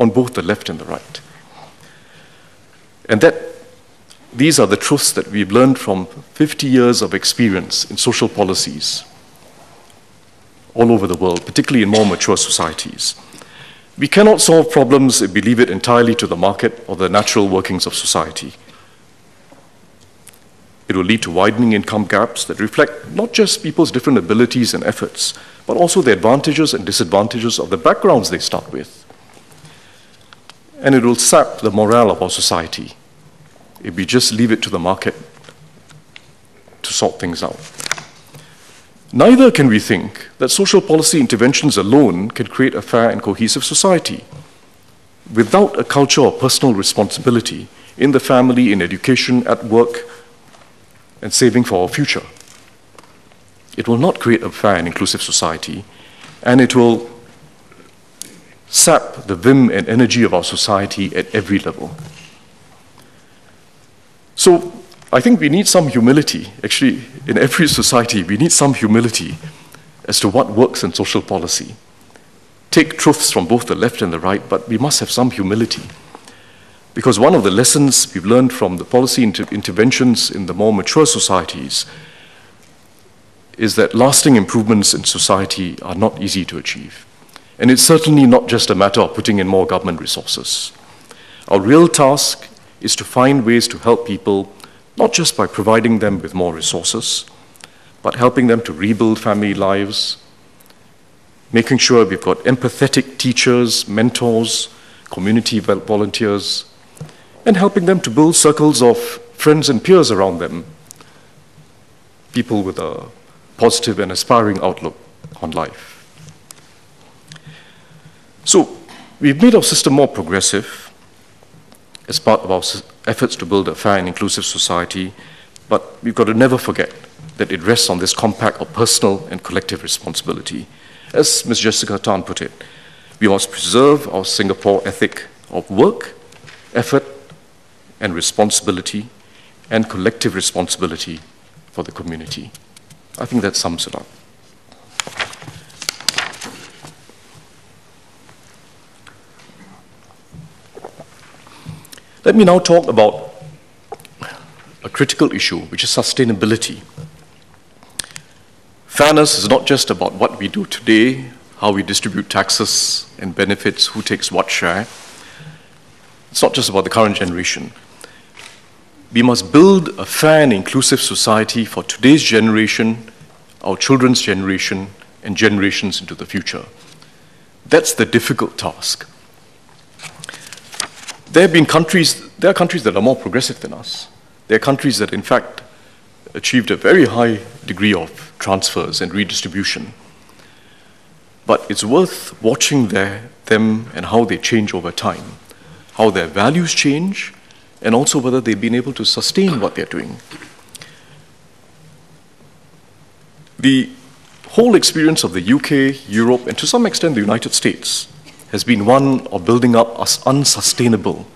on both the left and the right. And these are the truths that we've learned from 50 years of experience in social policies all over the world, particularly in more mature societies. We cannot solve problems if we leave it entirely to the market or the natural workings of society. It will lead to widening income gaps that reflect not just people's different abilities and efforts, but also the advantages and disadvantages of the backgrounds they start with. And it will sap the morale of our society if we just leave it to the market to sort things out. Neither can we think that social policy interventions alone can create a fair and cohesive society. Without a culture of personal responsibility in the family, in education, at work, and saving for our future, it will not create a fair and inclusive society, and it will sap the vim and energy of our society at every level. So I think we need some humility. Actually, in every society, we need some humility as to what works in social policy. Take truths from both the left and the right, but we must have some humility. Because one of the lessons we've learned from the policy interventions in the more mature societies is that lasting improvements in society are not easy to achieve. And it's certainly not just a matter of putting in more government resources. Our real task is to find ways to help people, not just by providing them with more resources, but helping them to rebuild family lives, making sure we've got empathetic teachers, mentors, community volunteers, and helping them to build circles of friends and peers around them, people with a positive and aspiring outlook on life. So we've made our system more progressive as part of our efforts to build a fair and inclusive society, but we've got to never forget that it rests on this compact of personal and collective responsibility. As Ms. Jessica Tan put it, we must preserve our Singapore ethic of work, effort, and responsibility, and collective responsibility for the community. I think that sums it up. Let me now talk about a critical issue, which is sustainability. Fairness is not just about what we do today, how we distribute taxes and benefits, who takes what share. It's not just about the current generation. We must build a fair and inclusive society for today's generation, our children's generation, and generations into the future. That's the difficult task. There are countries that are more progressive than us. There are countries that, in fact, achieved a very high degree of transfers and redistribution. But it's worth watching them and how they change over time, how their values change, and also whether they've been able to sustain what they're doing. The whole experience of the UK, Europe, and to some extent the United States has been one of building up unsustainable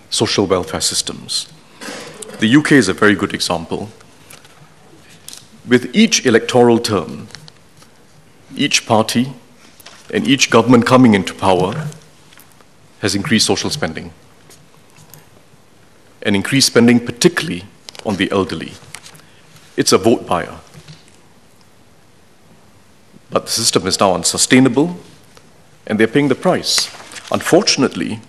social welfare systems. The UK is a very good example. With each electoral term, each party and each government coming into power has increased social spending, and increased spending particularly on the elderly. It's a vote buyer. But the system is now unsustainable, and they're paying the price. Unfortunately,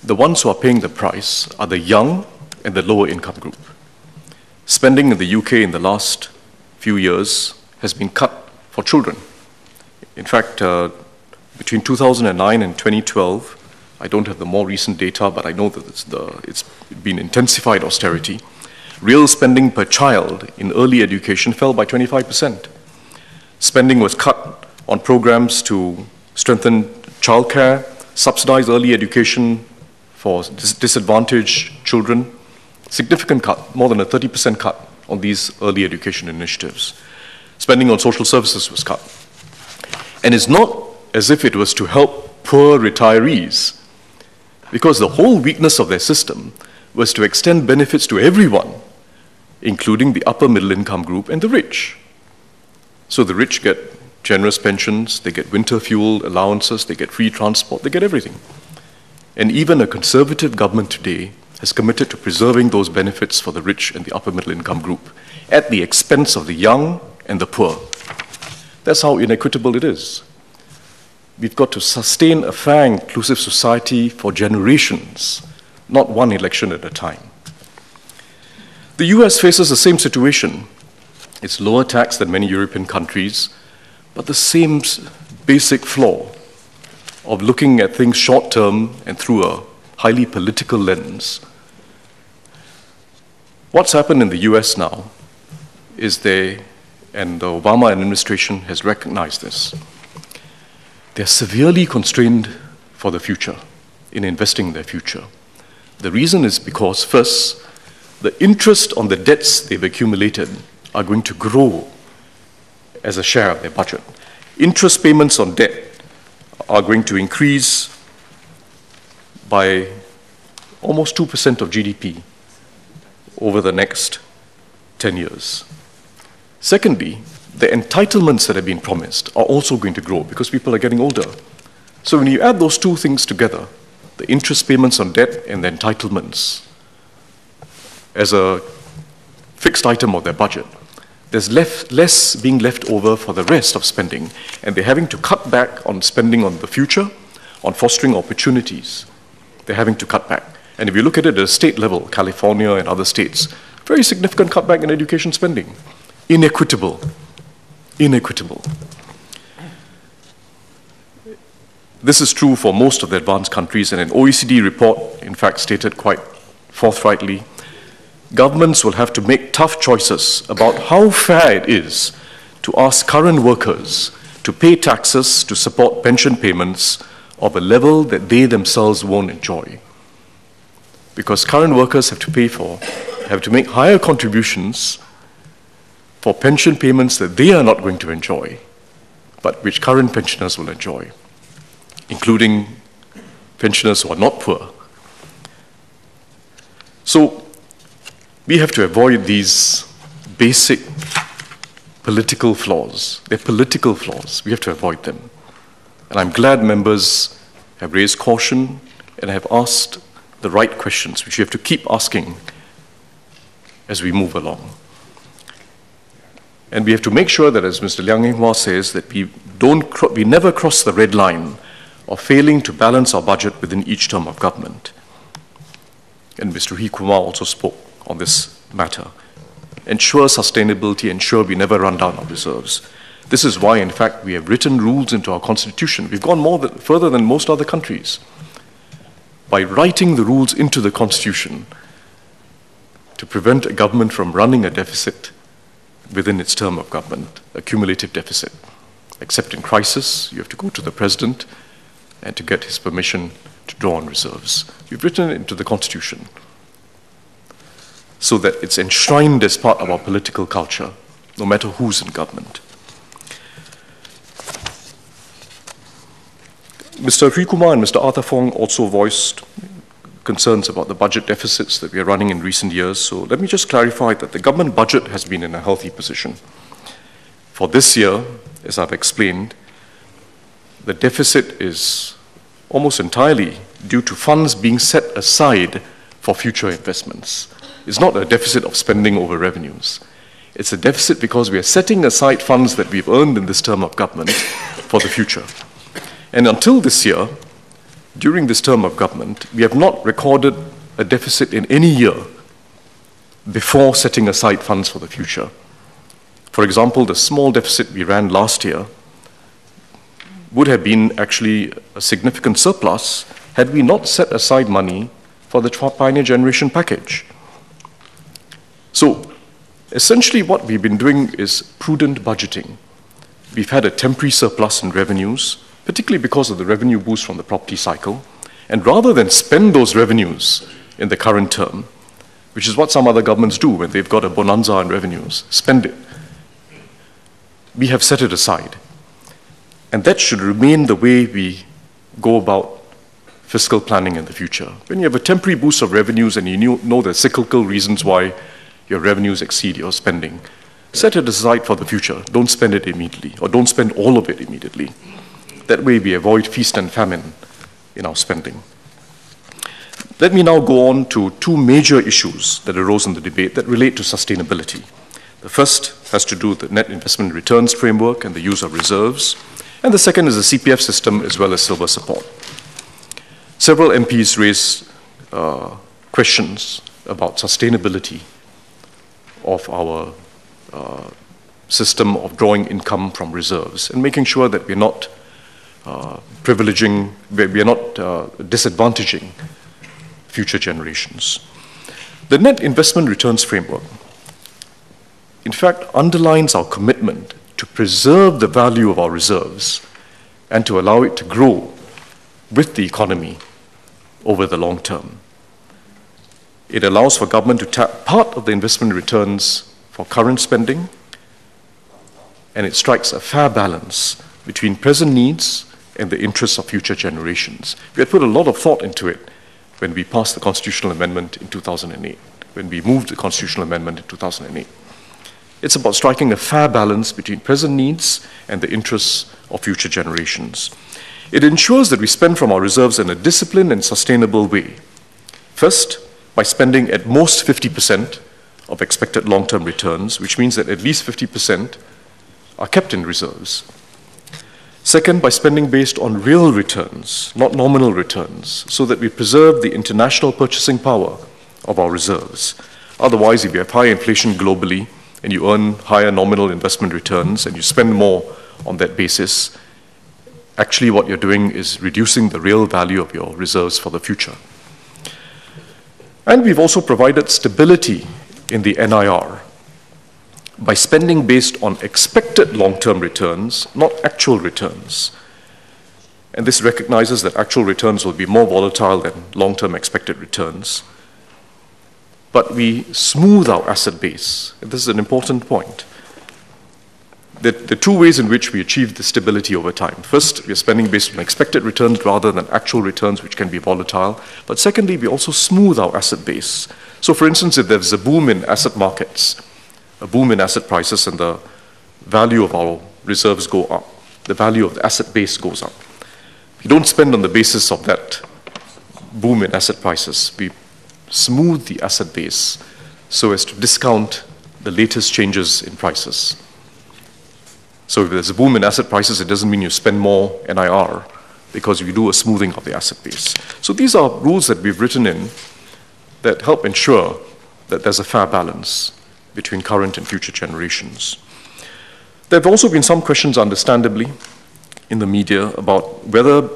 the ones who are paying the price are the young and the lower income group. Spending in the UK in the last few years has been cut for children. In fact, between 2009 and 2012, I don't have the more recent data, but I know that it's been intensified austerity. Real spending per child in early education fell by 25%. Spending was cut on programs to strengthen childcare, subsidize early education for disadvantaged children. Significant cut, more than a 30% cut on these early education initiatives. Spending on social services was cut. And it's not as if it was to help poor retirees. because the whole weakness of their system was to extend benefits to everyone, including the upper middle income group and the rich. So the rich get generous pensions, they get winter fuel allowances, they get free transport, they get everything. And even a conservative government today has committed to preserving those benefits for the rich and the upper middle income group at the expense of the young and the poor. That's how inequitable it is. We've got to sustain a fair, inclusive society for generations, not one election at a time. The US faces the same situation. It's lower tax than many European countries, but the same basic flaw of looking at things short-term and through a highly political lens. What's happened in the US now is and the Obama administration has recognized this, they're severely constrained for the future, in investing in their future. The reason is because, first, the interest on the debts they've accumulated are going to grow as a share of their budget. Interest payments on debt are going to increase by almost 2% of GDP over the next 10 years. Secondly, the entitlements that have been promised are also going to grow because people are getting older. So when you add those two things together, the interest payments on debt and the entitlements as a fixed item of their budget, there's less being left over for the rest of spending, and they're having to cut back on spending on the future, on fostering opportunities. They're having to cut back. And if you look at it at a state level, California and other states, very significant cutback in education spending. Inequitable. Inequitable. This is true for most of the advanced countries, and an OECD report, in fact, stated quite forthrightly, governments will have to make tough choices about how fair it is to ask current workers to pay taxes to support pension payments of a level that they themselves won't enjoy. Because current workers have to make higher contributions for pension payments that they are not going to enjoy, but which current pensioners will enjoy, including pensioners who are not poor. So we have to avoid these basic political flaws. They're political flaws. We have to avoid them. And I'm glad members have raised caution and have asked the right questions, which we have to keep asking as we move along. And we have to make sure that, as Mr. Liang Eng-hwa says, that we never cross the red line of failing to balance our budget within each term of government. And Mr. Hri Kumar also spoke on this matter. Ensure sustainability, ensure we never run down our reserves. This is why, in fact, we have written rules into our constitution. We've gone further than most other countries by writing the rules into the constitution to prevent a government from running a deficit within its term of government, a cumulative deficit. Except in crisis, you have to go to the president and to get his permission to draw on reserves. We've written it into the constitution so that it's enshrined as part of our political culture, no matter who's in government. Mr. Hri Kumar and Mr. Arthur Fong also voiced concerns about the budget deficits that we are running in recent years. So let me just clarify that the government budget has been in a healthy position. For this year, as I've explained, the deficit is almost entirely due to funds being set aside for future investments. It's not a deficit of spending over revenues. It's a deficit because we are setting aside funds that we've earned in this term of government for the future. And until this year, during this term of government, we have not recorded a deficit in any year before setting aside funds for the future. For example, the small deficit we ran last year would have been actually a significant surplus had we not set aside money for the Pioneer Generation package. So, essentially what we've been doing is prudent budgeting. We've had a temporary surplus in revenues, particularly because of the revenue boost from the property cycle, and rather than spend those revenues in the current term, which is what some other governments do when they've got a bonanza in revenues, spend it, we have set it aside. And that should remain the way we go about fiscal planning in the future. When you have a temporary boost of revenues and you know the cyclical reasons why your revenues exceed your spending, set it aside for the future. Don't spend it immediately, or don't spend all of it immediately. That way we avoid feast and famine in our spending. Let me now go on to two major issues that arose in the debate that relate to sustainability. The first has to do with the net investment returns framework and the use of reserves, and the second is the CPF system as well as silver support. Several MPs raised questions about sustainability of our system of drawing income from reserves and making sure that we're not disadvantaging future generations. The net investment returns framework, in fact, underlines our commitment to preserve the value of our reserves and to allow it to grow with the economy over the long term. It allows for government to tap part of the investment returns for current spending, and it strikes a fair balance between present needs and the interests of future generations. We had put a lot of thought into it when we passed the constitutional amendment in 2008, when we moved the constitutional amendment in 2008. It's about striking a fair balance between present needs and the interests of future generations. It ensures that we spend from our reserves in a disciplined and sustainable way. First, by spending at most 50% of expected long-term returns, which means that at least 50% are kept in reserves. Second, by spending based on real returns, not nominal returns, so that we preserve the international purchasing power of our reserves. Otherwise, if you have high inflation globally and you earn higher nominal investment returns and you spend more on that basis, actually what you're doing is reducing the real value of your reserves for the future. And we've also provided stability in the NIR by spending based on expected long-term returns, not actual returns. And this recognizes that actual returns will be more volatile than long-term expected returns. But we smooth our asset base. And this is an important point. The two ways in which we achieve the stability over time. First, we are spending based on expected returns rather than actual returns, which can be volatile. But secondly, we also smooth our asset base. So for instance, if there's a boom in asset markets, a boom in asset prices, and the value of our reserves go up, the value of the asset base goes up. We don't spend on the basis of that boom in asset prices. We smooth the asset base so as to discount the latest changes in prices. So if there's a boom in asset prices, it doesn't mean you spend more NIR because you do a smoothing of the asset base. So these are rules that we've written in that help ensure that there's a fair balance between current and future generations. There have also been some questions, understandably, in the media about whether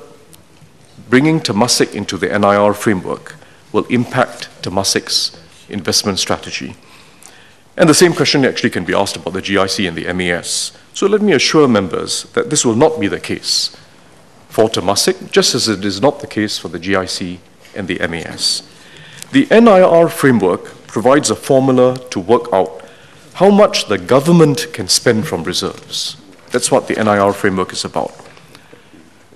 bringing Temasek into the NIR framework will impact Temasek's investment strategy. And the same question actually can be asked about the GIC and the MAS. So let me assure members that this will not be the case for Temasek, just as it is not the case for the GIC and the MAS. The NIR framework provides a formula to work out how much the government can spend from reserves. That's what the NIR framework is about.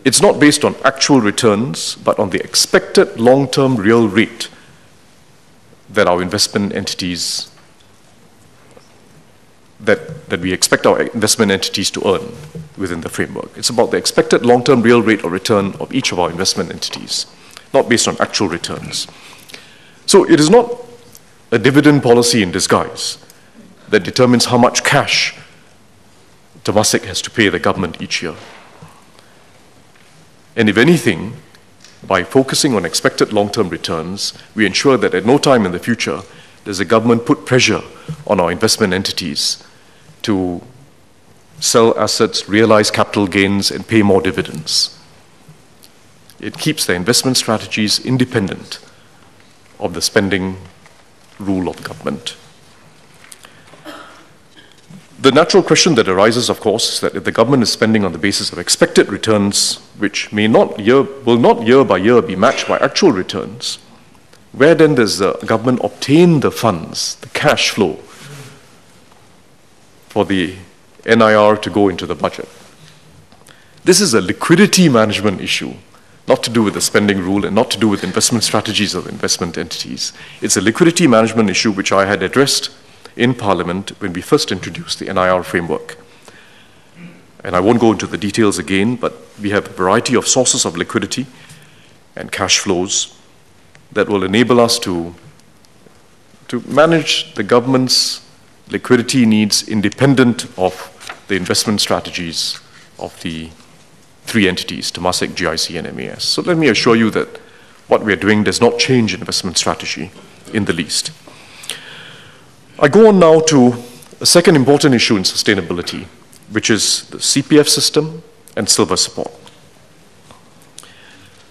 It's not based on actual returns, but on the expected long-term real rate that our investment entities, that we expect our investment entities to earn within the framework. It's about the expected long-term real rate of return of each of our investment entities, not based on actual returns. So it is not a dividend policy in disguise that determines how much cash Temasek has to pay the government each year. And if anything, by focusing on expected long-term returns, we ensure that at no time in the future does the government put pressure on our investment entities to sell assets, realize capital gains, and pay more dividends. It keeps the investment strategies independent of the spending rule of the government. The natural question that arises, of course, is that if the government is spending on the basis of expected returns, which will not year by year be matched by actual returns, where then does the government obtain the funds, the cash flow, for the NIR to go into the budget? This is a liquidity management issue, not to do with the spending rule and not to do with investment strategies of investment entities. It's a liquidity management issue which I had addressed in Parliament when we first introduced the NIR framework. And I won't go into the details again, but we have a variety of sources of liquidity and cash flows that will enable us to manage the government's liquidity needs independent of the investment strategies of the three entities, Temasek, GIC, and MAS. So let me assure you that what we are doing does not change investment strategy in the least. I go on now to a second important issue in sustainability, which is the CPF system and silver support.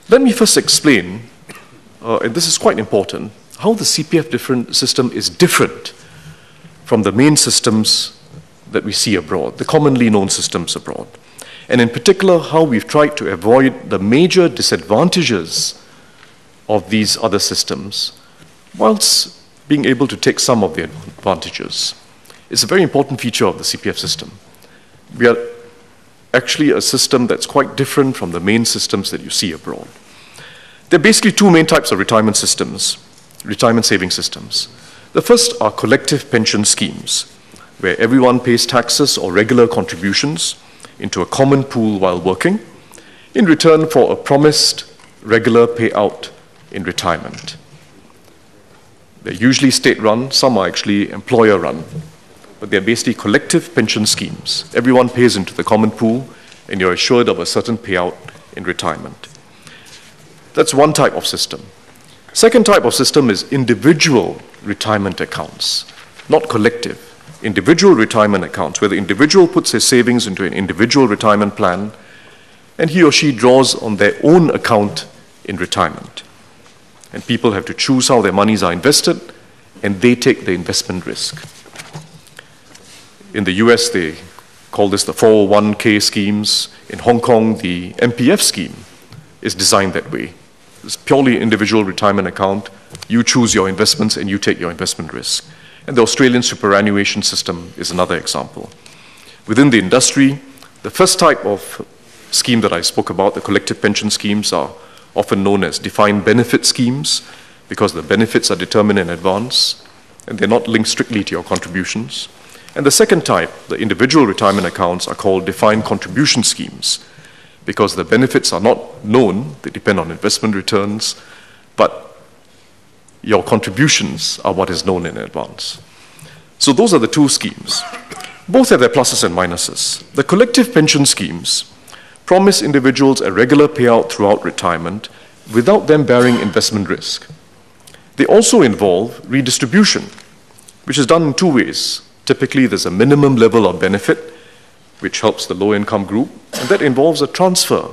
Let me first explain, and this is quite important, how the CPF system is different from the main systems that we see abroad, the commonly known systems abroad. And in particular, how we've tried to avoid the major disadvantages of these other systems, whilst being able to take some of the advantages. It's a very important feature of the CPF system. We are actually a system that's quite different from the main systems that you see abroad. There are basically two main types of retirement systems, retirement saving systems. The first are collective pension schemes, where everyone pays taxes or regular contributions into a common pool while working, in return for a promised regular payout in retirement. They're usually state-run, some are actually employer-run, but they're basically collective pension schemes. Everyone pays into the common pool, and you're assured of a certain payout in retirement. That's one type of system. Second type of system is individual retirement accounts, not collective. Individual retirement accounts, where the individual puts his savings into an individual retirement plan, and he or she draws on their own account in retirement. And people have to choose how their monies are invested, and they take the investment risk. In the US, they call this the 401k schemes. In Hong Kong, the MPF scheme is designed that way. It's purely individual retirement account. You choose your investments and you take your investment risk. And the Australian superannuation system is another example. Within the industry, the first type of scheme that I spoke about, the collective pension schemes, are often known as defined benefit schemes because the benefits are determined in advance and they're not linked strictly to your contributions. And the second type, the individual retirement accounts, are called defined contribution schemes because the benefits are not known, they depend on investment returns, but your contributions are what is known in advance. So those are the two schemes. Both have their pluses and minuses. The collective pension schemes promise individuals a regular payout throughout retirement without them bearing investment risk. They also involve redistribution, which is done in two ways. Typically, there's a minimum level of benefit, which helps the low-income group, and that involves a transfer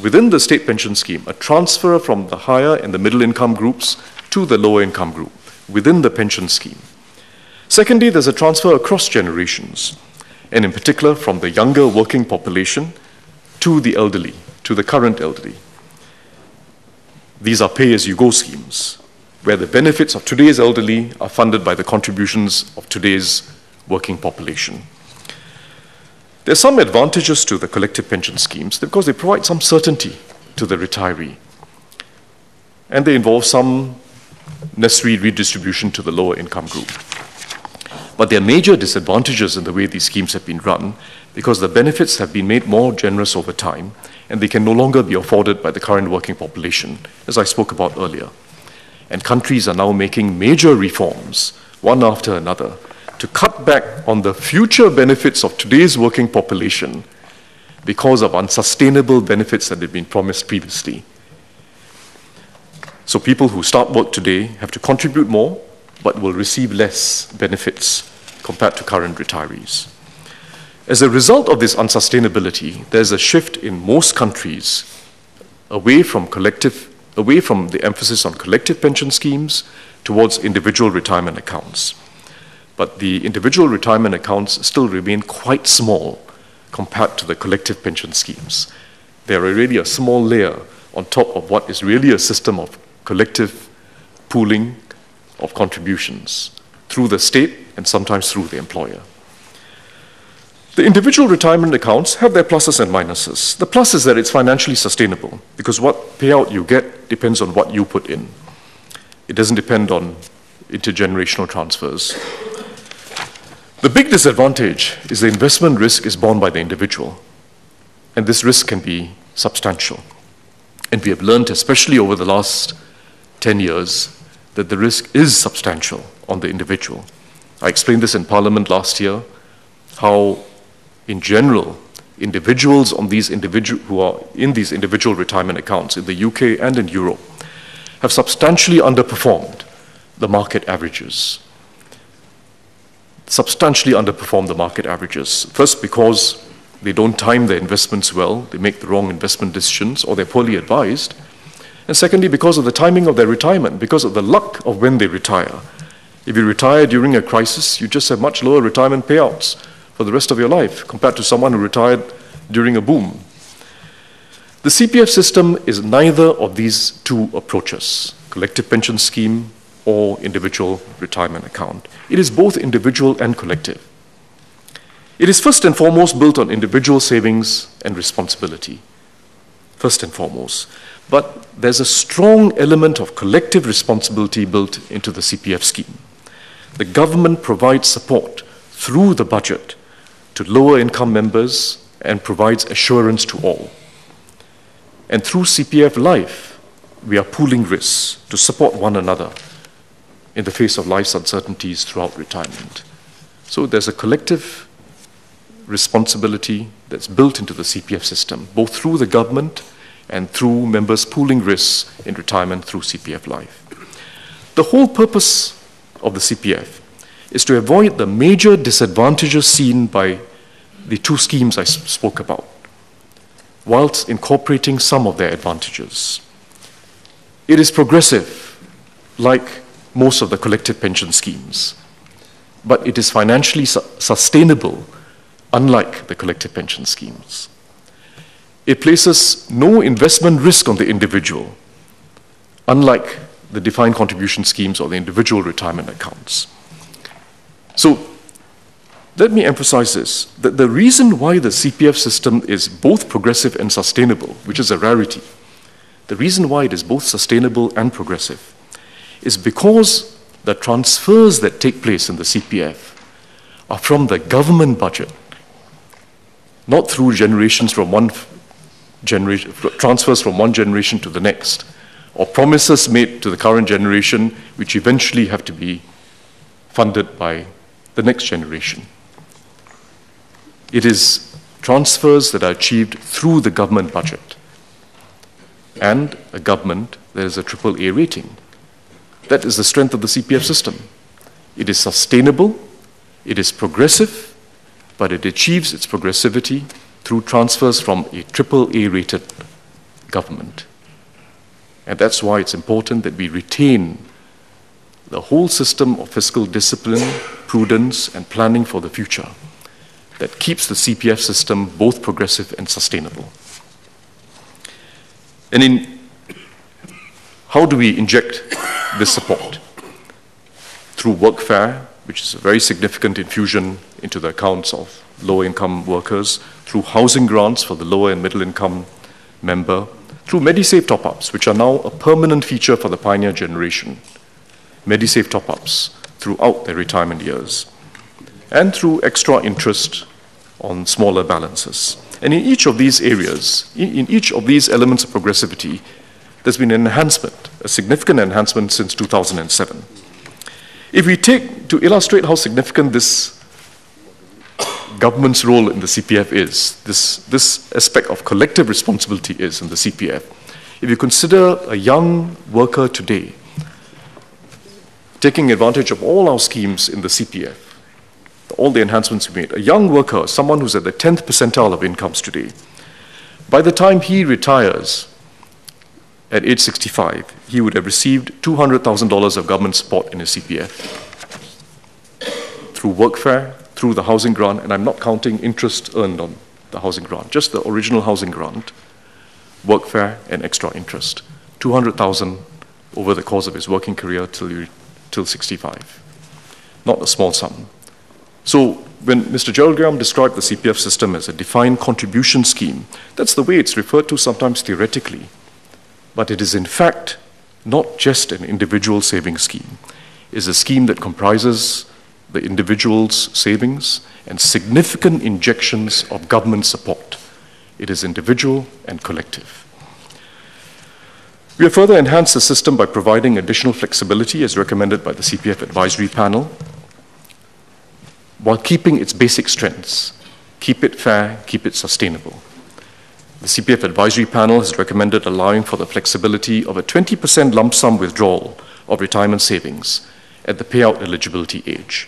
within the state pension scheme, a transfer from the higher and the middle-income groups to the lower-income group within the pension scheme. Secondly, there's a transfer across generations, and in particular from the younger working population to the elderly, to the current elderly. These are pay-as-you-go schemes, where the benefits of today's elderly are funded by the contributions of today's working population. There are some advantages to the collective pension schemes because they provide some certainty to the retiree, and they involve some necessary redistribution to the lower income group. But there are major disadvantages in the way these schemes have been run because the benefits have been made more generous over time and they can no longer be afforded by the current working population, as I spoke about earlier. And countries are now making major reforms, one after another, to cut back on the future benefits of today's working population because of unsustainable benefits that had been promised previously. So people who start work today have to contribute more, but will receive less benefits compared to current retirees. As a result of this unsustainability, there's a shift in most countries away from the emphasis on collective pension schemes towards individual retirement accounts. But the individual retirement accounts still remain quite small compared to the collective pension schemes. They're really a small layer on top of what is really a system of collective pooling of contributions through the state and sometimes through the employer. The individual retirement accounts have their pluses and minuses. The plus is that it's financially sustainable because what payout you get depends on what you put in. It doesn't depend on intergenerational transfers. The big disadvantage is the investment risk is borne by the individual, and this risk can be substantial. And we have learned, especially over the last 10 years, that the risk is substantial on the individual. I explained this in Parliament last year, how in general, individuals on these who are in these individual retirement accounts in the UK and in Europe have substantially underperformed the market averages. Substantially underperform the market averages. First, because they don't time their investments well, they make the wrong investment decisions, or they're poorly advised. And secondly, because of the timing of their retirement, because of the luck of when they retire. If you retire during a crisis, you just have much lower retirement payouts for the rest of your life compared to someone who retired during a boom. The CPF system is neither of these two approaches, collective pension scheme or individual retirement account. It is both individual and collective. It is first and foremost built on individual savings and responsibility, first and foremost. But there's a strong element of collective responsibility built into the CPF scheme. The government provides support through the budget to lower income members and provides assurance to all. And through CPF Life, we are pooling risks to support one another in the face of life's uncertainties throughout retirement. So there's a collective responsibility that's built into the CPF system, both through the government and through members pooling risks in retirement through CPF Life. The whole purpose of the CPF is to avoid the major disadvantages seen by the two schemes I spoke about, whilst incorporating some of their advantages. It is progressive, like most of the collective pension schemes, but it is financially sustainable, unlike the collective pension schemes. It places no investment risk on the individual, unlike the defined contribution schemes or the individual retirement accounts. So let me emphasize this, that the reason why the CPF system is both progressive and sustainable, which is a rarity, the reason why it is both sustainable and progressive is because the transfers that take place in the CPF are from the government budget, not through generations from one generation, transfers from one generation to the next, or promises made to the current generation which eventually have to be funded by the next generation. It is transfers that are achieved through the government budget, and a government that is a AAA rating. That is the strength of the CPF system. It is sustainable, it is progressive, but it achieves its progressivity through transfers from a AAA rated government. And that's why it's important that we retain the whole system of fiscal discipline, prudence, and planning for the future that keeps the CPF system both progressive and sustainable. And in how do we inject this support? Through workfare, which is a very significant infusion into the accounts of low-income workers, through housing grants for the lower and middle-income member, through MediSave top-ups, which are now a permanent feature for the pioneer generation, MediSave top-ups throughout their retirement years, and through extra interest on smaller balances. And in each of these areas, in each of these elements of progressivity, there's been an enhancement, a significant enhancement since 2007. If we take, to illustrate how significant this government's role in the CPF is, this aspect of collective responsibility is in the CPF, if you consider a young worker today taking advantage of all our schemes in the CPF, all the enhancements we made, a young worker, someone who's at the 10th percentile of incomes today, by the time he retires at age 65, he would have received $200,000 of government support in his CPF through workfare, through the housing grant, and I'm not counting interest earned on the housing grant, just the original housing grant, workfare, and extra interest. $200,000 over the course of his working career till 65. Not a small sum. So when Mr. Gerald Graham described the CPF system as a defined contribution scheme, that's the way it's referred to sometimes theoretically. But it is in fact not just an individual savings scheme. It is a scheme that comprises the individual's savings and significant injections of government support. It is individual and collective. We have further enhanced the system by providing additional flexibility as recommended by the CPF Advisory Panel, while keeping its basic strengths. Keep it fair, keep it sustainable. The CPF Advisory Panel has recommended allowing for the flexibility of a 20% lump sum withdrawal of retirement savings at the payout eligibility age.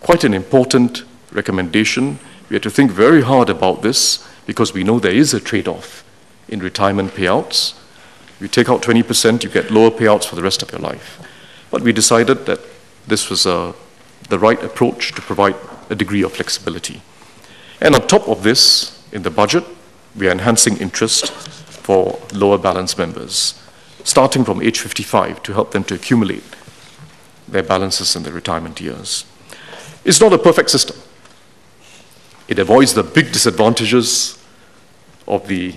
Quite an important recommendation. We have to think very hard about this because we know there is a trade-off in retirement payouts. You take out 20%, you get lower payouts for the rest of your life. But we decided that this was the right approach to provide a degree of flexibility. And on top of this, in the budget, we are enhancing interest for lower balance members, starting from age 55 to help them to accumulate their balances in their retirement years. It's not a perfect system. It avoids the big disadvantages of the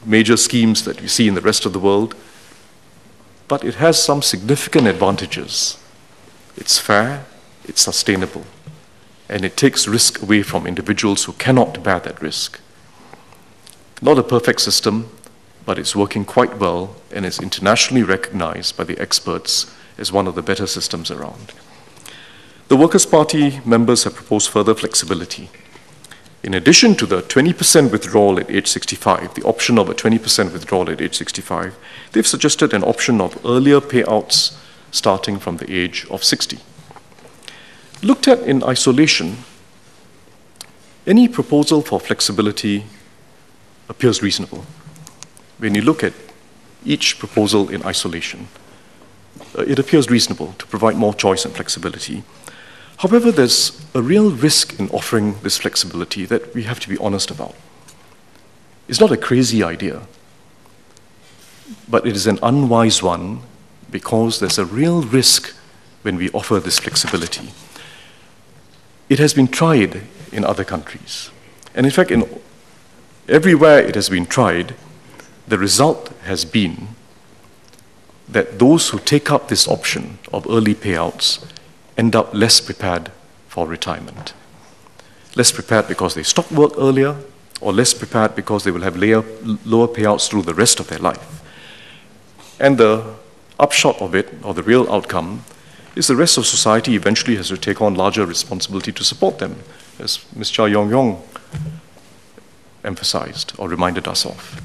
major schemes that we see in the rest of the world, but it has some significant advantages. It's fair, it's sustainable, and it takes risk away from individuals who cannot bear that risk. Not a perfect system, but it's working quite well and is internationally recognized by the experts as one of the better systems around. The Workers' Party members have proposed further flexibility. In addition to the 20% withdrawal at age 65, the option of a 20% withdrawal at age 65, they've suggested an option of earlier payouts starting from the age of 60. Looked at in isolation, any proposal for flexibility appears reasonable. When you look at each proposal in isolation, it appears reasonable to provide more choice and flexibility. However, there's a real risk in offering this flexibility that we have to be honest about. It's not a crazy idea, but it is an unwise one because there's a real risk when we offer this flexibility. It has been tried in other countries. And in fact, everywhere it has been tried, the result has been that those who take up this option of early payouts end up less prepared for retirement. Less prepared because they stop work earlier, or less prepared because they will have lower payouts through the rest of their life. And the upshot of it, or the real outcome, is the rest of society eventually has to take on larger responsibility to support them, as Ms. Cha Yong Yong emphasized or reminded us of.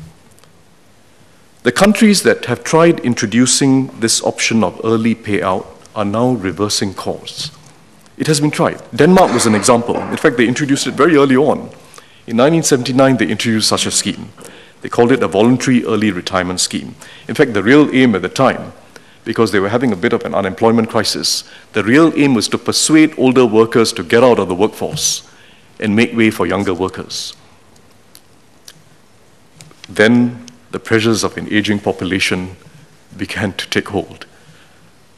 The countries that have tried introducing this option of early payout are now reversing course. It has been tried. Denmark was an example. In fact, they introduced it very early on. In 1979, they introduced such a scheme. They called it a voluntary early retirement scheme. In fact, the real aim at the time, because they were having a bit of an unemployment crisis, the real aim was to persuade older workers to get out of the workforce and make way for younger workers. Then the pressures of an aging population began to take hold,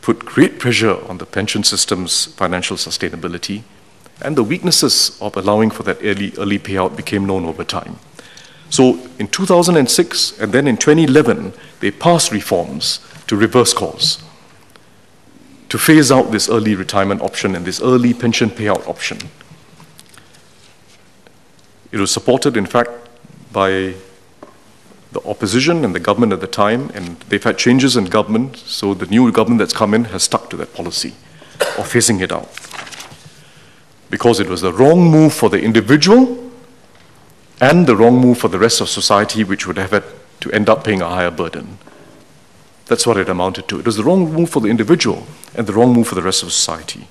put great pressure on the pension system's financial sustainability, and the weaknesses of allowing for that early payout became known over time. So in 2006 and then in 2011, they passed reforms to reverse course, to phase out this early retirement option and this early pension payout option. It was supported, in fact, by the opposition and the government at the time, and they've had changes in government, so the new government that's come in has stuck to that policy of phasing it out. Because it was the wrong move for the individual and the wrong move for the rest of society, which would have had to end up paying a higher burden. That's what it amounted to. It was the wrong move for the individual and the wrong move for the rest of society.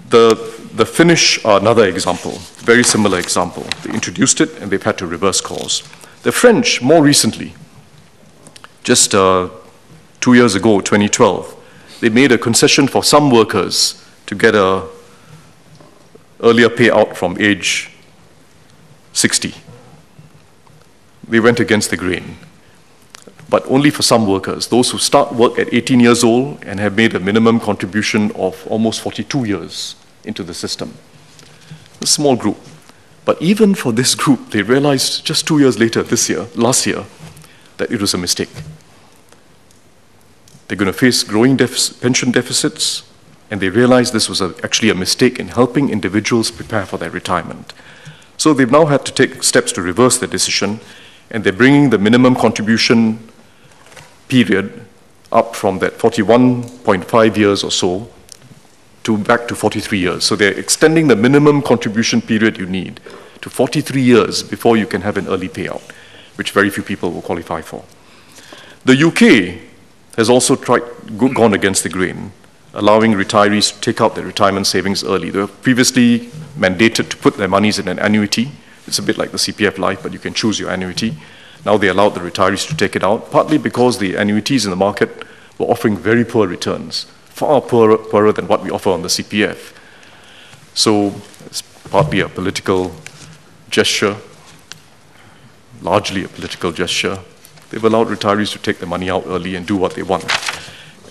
The Finnish are another example, very similar example. They introduced it and they've had to reverse course. The French, more recently, just 2 years ago, 2012, they made a concession for some workers to get an earlier payout from age 60. They went against the grain. but only for some workers, those who start work at 18 years old and have made a minimum contribution of almost 42 years into the system. A small group. But even for this group, they realized just 2 years later, last year, that it was a mistake. They're going to face growing pension deficits, and they realized this was actually a mistake in helping individuals prepare for their retirement. So they've now had to take steps to reverse their decision, and they're bringing the minimum contribution period up from that 41.5 years or so back to 43 years. So they're extending the minimum contribution period you need to 43 years before you can have an early payout, which very few people will qualify for. The UK has also gone against the grain, allowing retirees to take out their retirement savings early. They were previously mandated to put their monies in an annuity. It's a bit like the CPF Life, but you can choose your annuity. Now they allowed the retirees to take it out, partly because the annuities in the market were offering very poor returns, far poorer than what we offer on the CPF. So it's partly a political gesture, largely a political gesture. They've allowed retirees to take their money out early and do what they want.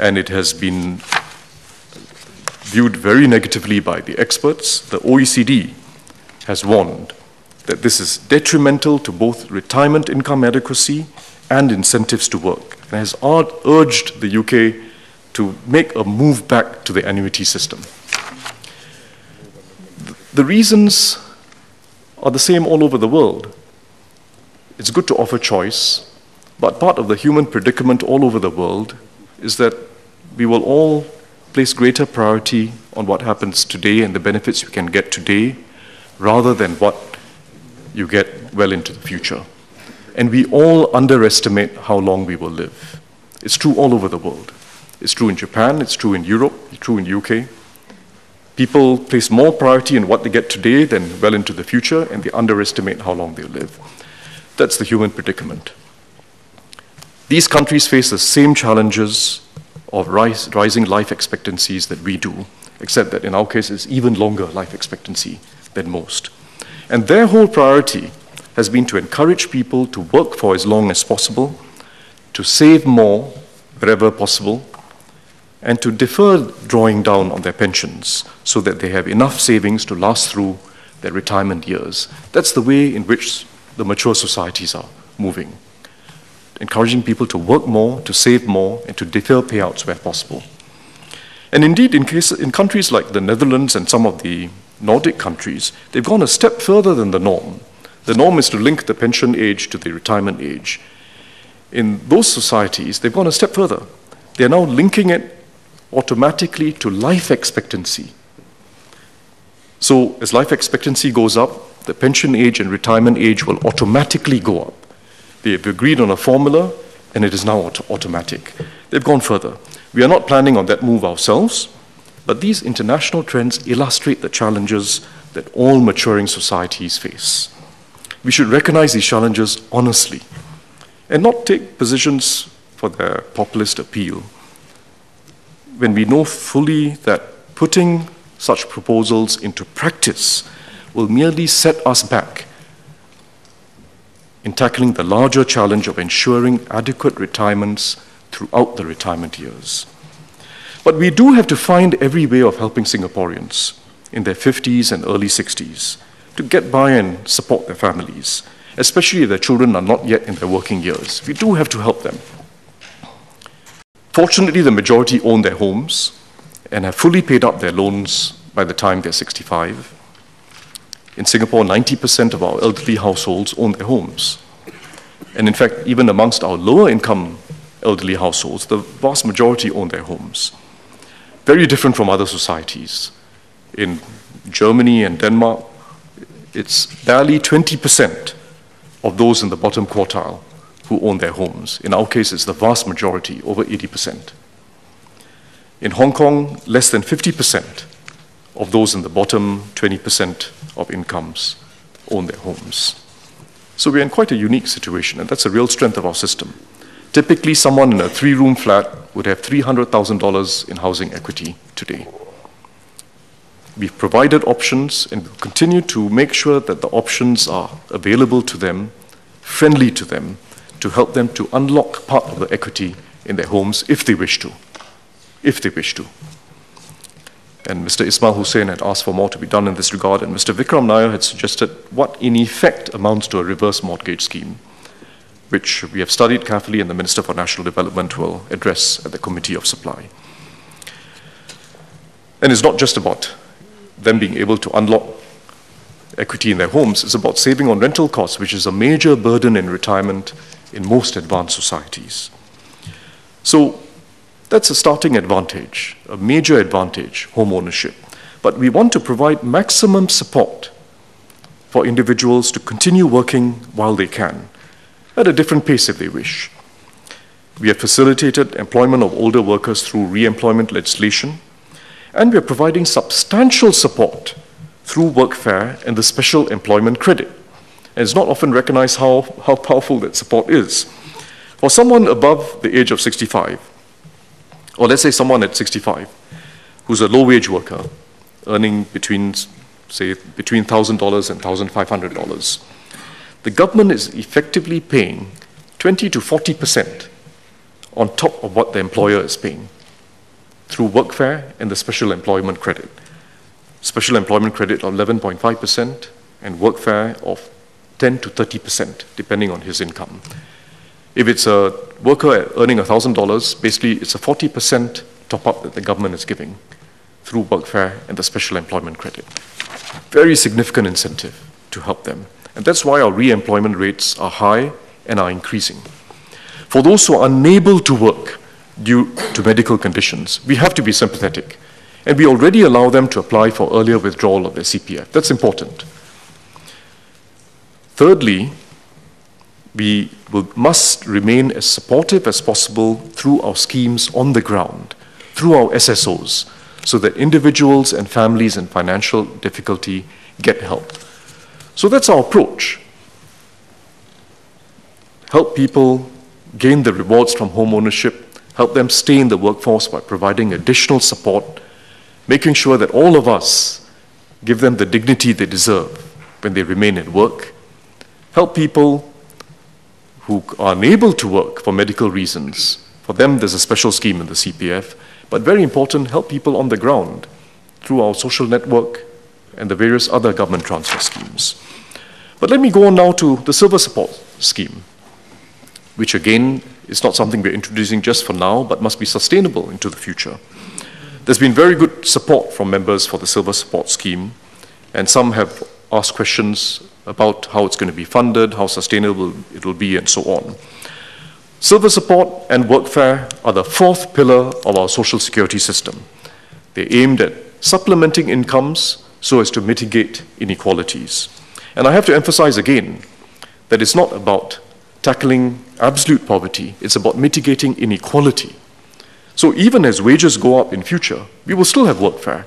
And it has been viewed very negatively by the experts. The OECD has warned that this is detrimental to both retirement income adequacy and incentives to work, and has urged the UK to make a move back to the annuity system. The reasons are the same all over the world. It's good to offer choice, but part of the human predicament all over the world is that we will all place greater priority on what happens today and the benefits you can get today, rather than what you get well into the future. And we all underestimate how long we will live. It's true all over the world. It's true in Japan, it's true in Europe, it's true in the UK. People place more priority on what they get today than well into the future, and they underestimate how long they'll live. That's the human predicament. These countries face the same challenges of rising life expectancies that we do, except that in our case it's even longer life expectancy than most. And their whole priority has been to encourage people to work for as long as possible, to save more wherever possible, and to defer drawing down on their pensions so that they have enough savings to last through their retirement years. That's the way in which the mature societies are moving, encouraging people to work more, to save more, and to defer payouts where possible. And indeed, in countries like the Netherlands and some of the Nordic countries, they've gone a step further than the norm. The norm is to link the pension age to the retirement age. In those societies, they've gone a step further. They're now linking it automatically to life expectancy. So as life expectancy goes up, the pension age and retirement age will automatically go up. They've agreed on a formula, and it is now automatic. They've gone further. We are not planning on that move ourselves, but these international trends illustrate the challenges that all maturing societies face. We should recognize these challenges honestly and not take positions for their populist appeal when we know fully that putting such proposals into practice will merely set us back in tackling the larger challenge of ensuring adequate retirements throughout the retirement years. But we do have to find every way of helping Singaporeans in their 50s and early 60s to get by and support their families, especially if their children are not yet in their working years. We do have to help them. Fortunately, the majority own their homes and have fully paid up their loans by the time they're 65. In Singapore, 90% of our elderly households own their homes. And in fact, even amongst our lower income elderly households, the vast majority own their homes. Very different from other societies. In Germany and Denmark, it's barely 20% of those in the bottom quartile who own their homes. In our case, it's the vast majority, over 80%. In Hong Kong, less than 50% of those in the bottom 20% of incomes own their homes. So we're in quite a unique situation, and that's a real strength of our system. Typically, someone in a 3-room flat would have $300,000 in housing equity today. We've provided options and will continue to make sure that the options are available to them, friendly to them, to help them to unlock part of the equity in their homes if they wish to. If they wish to. And Mr. Ismail Hussain had asked for more to be done in this regard, and Mr. Vikram Nair had suggested what in effect amounts to a reverse mortgage scheme, which we have studied carefully and the Minister for National Development will address at the Committee of Supply. And it's not just about them being able to unlock equity in their homes, it's about saving on rental costs, which is a major burden in retirement in most advanced societies. So that's a starting advantage, a major advantage, home ownership. But we want to provide maximum support for individuals to continue working while they can, at a different pace if they wish. We have facilitated employment of older workers through re-employment legislation, and we are providing substantial support through workfare and the special employment credit. And it's not often recognized how powerful that support is. For someone above the age of 65, or let's say someone at 65, who's a low-wage worker, earning between $1,000 and $1,500, the government is effectively paying 20 to 40% on top of what the employer is paying through workfare and the special employment credit. Special employment credit of 11.5% and workfare of 10 to 30%, depending on his income. If it's a worker earning $1,000, basically it's a 40% top-up that the government is giving through workfare and the special employment credit. Very significant incentive to help them. And that's why our re-employment rates are high and are increasing. For those who are unable to work due to medical conditions, we have to be sympathetic. And we already allow them to apply for earlier withdrawal of their CPF. That's important. Thirdly, we must remain as supportive as possible through our schemes on the ground, through our SSOs, so that individuals and families in financial difficulty get help. So that's our approach. Help people gain the rewards from home ownership, help them stay in the workforce by providing additional support, making sure that all of us give them the dignity they deserve when they remain at work, help people who are unable to work for medical reasons. For them, there's a special scheme in the CPF, but very important, help people on the ground through our social network and the various other government transfer schemes. But let me go on now to the silver support scheme, which again is not something we're introducing just for now, but must be sustainable into the future. There's been very good support from members for the silver support scheme, and some have asked questions about how it's going to be funded, how sustainable it will be, and so on. Silver support and workfare are the fourth pillar of our social security system. They're aimed at supplementing incomes so as to mitigate inequalities. And I have to emphasize again that it's not about tackling absolute poverty, it's about mitigating inequality. So even as wages go up in future, we will still have workfare,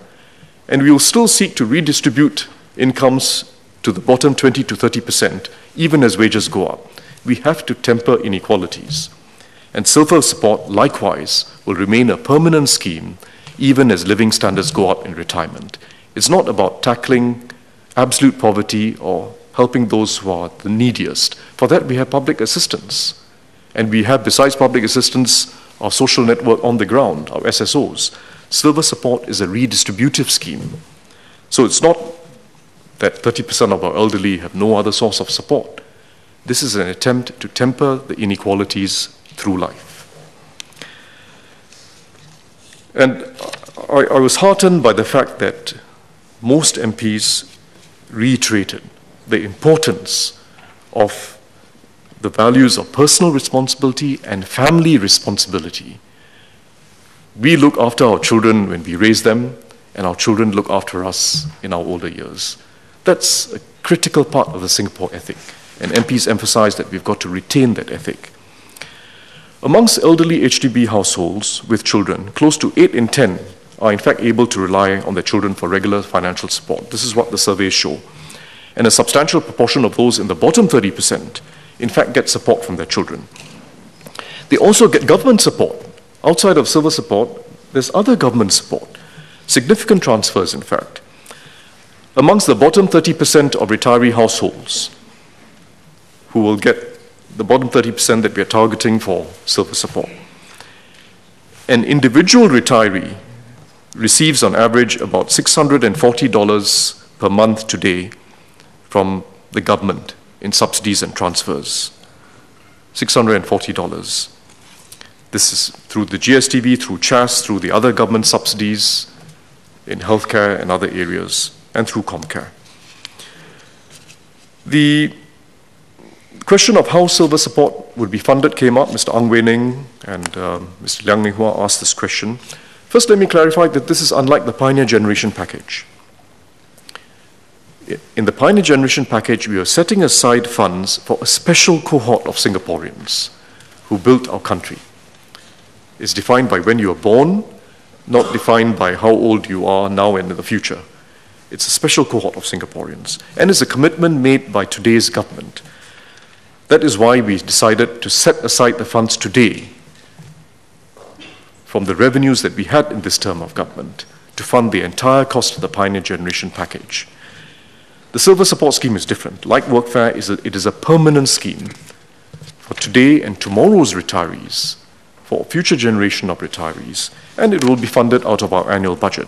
and we will still seek to redistribute incomes to the bottom 20 to 30%, even as wages go up. We have to temper inequalities. And silver support, likewise, will remain a permanent scheme, even as living standards go up in retirement. It's not about tackling absolute poverty or helping those who are the neediest. For that, we have public assistance. And we have, besides public assistance, our social network on the ground, our SSOs. Silver support is a redistributive scheme. So it's not that 30% of our elderly have no other source of support. This is an attempt to temper the inequalities through life. And I was heartened by the fact that most MPs reiterated the importance of the values of personal responsibility and family responsibility. We look after our children when we raise them, and our children look after us in our older years. That's a critical part of the Singapore ethic, and MPs emphasize that we've got to retain that ethic. Amongst elderly HDB households with children, close to 8 in 10 are in fact able to rely on their children for regular financial support. This is what the surveys show. And a substantial proportion of those in the bottom 30% in fact get support from their children. They also get government support. Outside of silver support, there's other government support. Significant transfers, in fact. Amongst the bottom 30% of retiree households who will get the bottom 30% that we are targeting for silver support. An individual retiree receives on average about $640 per month today from the government in subsidies and transfers. $640. This is through the GSTV, through CHAS, through the other government subsidies in healthcare and other areas, and through Comcare. The question of how silver support would be funded came up. Mr. Ang Wei Ning and Mr. Liang Ming Hua asked this question. First, let me clarify that this is unlike the Pioneer Generation Package. In the Pioneer Generation Package, we are setting aside funds for a special cohort of Singaporeans who built our country. It's defined by when you were born, not defined by how old you are now and in the future. It's a special cohort of Singaporeans, and it's a commitment made by today's government. That is why we decided to set aside the funds today from the revenues that we had in this term of government to fund the entire cost of the Pioneer Generation Package. The Silver Support Scheme is different. Like Workfare, it is a permanent scheme for today and tomorrow's retirees, for a future generation of retirees, and it will be funded out of our annual budget.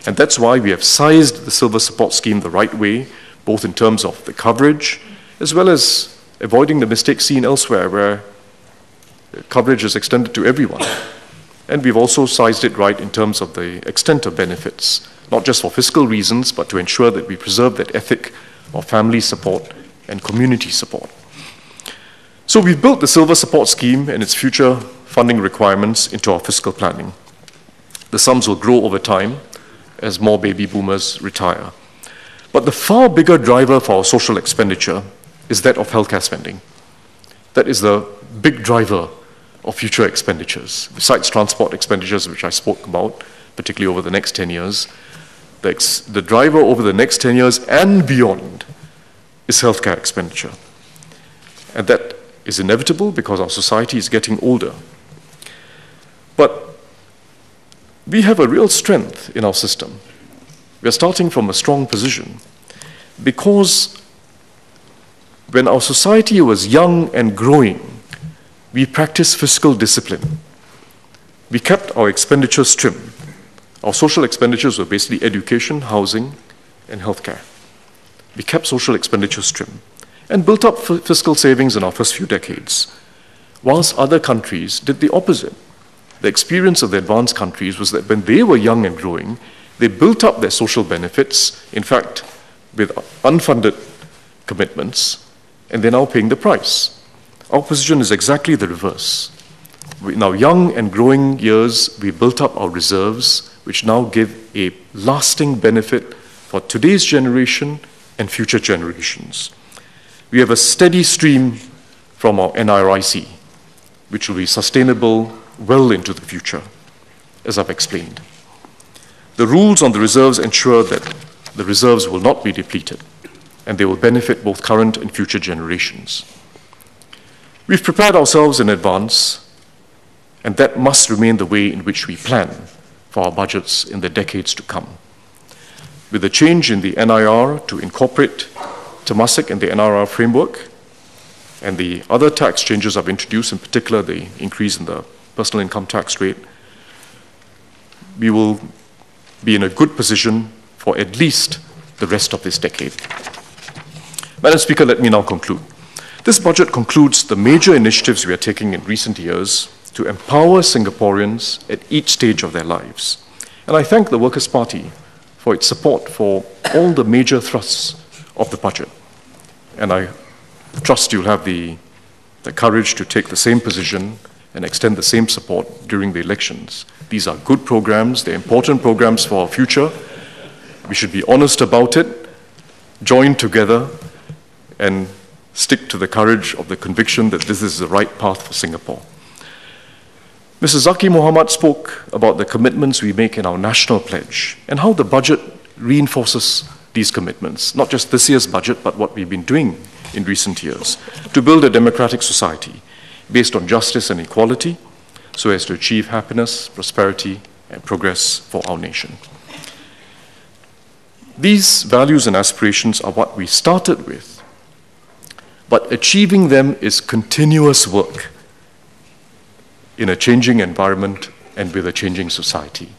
And that's why we have sized the Silver Support Scheme the right way, both in terms of the coverage, as well as avoiding the mistakes seen elsewhere where coverage is extended to everyone. And we've also sized it right in terms of the extent of benefits, not just for fiscal reasons, but to ensure that we preserve that ethic of family support and community support. So we've built the Silver Support Scheme and its future funding requirements into our fiscal planning. The sums will grow over time as more baby boomers retire. But the far bigger driver for our social expenditure is that of healthcare spending. That is the big driver of future expenditures. Besides transport expenditures, which I spoke about, particularly over the next 10 years, the driver over the next 10 years and beyond is healthcare expenditure. And that is inevitable because our society is getting older. But we have a real strength in our system. We are starting from a strong position because when our society was young and growing, we practiced fiscal discipline. We kept our expenditures trim. Our social expenditures were basically education, housing, and healthcare. We kept social expenditures trim and built up fiscal savings in our first few decades, whilst other countries did the opposite. The experience of the advanced countries was that when they were young and growing, they built up their social benefits, in fact, with unfunded commitments, and they're now paying the price. Our position is exactly the reverse. In our young and growing years, we built up our reserves, which now give a lasting benefit for today's generation and future generations. We have a steady stream from our NRIC, which will be sustainable well into the future, as I've explained. The rules on the reserves ensure that the reserves will not be depleted, and they will benefit both current and future generations. We've prepared ourselves in advance, and that must remain the way in which we plan for our budgets in the decades to come. With the change in the NIR to incorporate Temasek and the NRR framework, and the other tax changes I've introduced, in particular the increase in the personal income tax rate, we will be in a good position for at least the rest of this decade. Madam Speaker, let me now conclude. This budget concludes the major initiatives we are taking in recent years to empower Singaporeans at each stage of their lives. And I thank the Workers' Party for its support for all the major thrusts of the budget. And I trust you'll have the courage to take the same position and extend the same support during the elections. These are good programs, they're important programs for our future. We should be honest about it, join together, and stick to the courage of the conviction that this is the right path for Singapore. Mr. Zaki Mohamad spoke about the commitments we make in our national pledge and how the budget reinforces these commitments, not just this year's budget, but what we've been doing in recent years, to build a democratic society based on justice and equality, so as to achieve happiness, prosperity, and progress for our nation. These values and aspirations are what we started with, but achieving them is continuous work in a changing environment and with a changing society.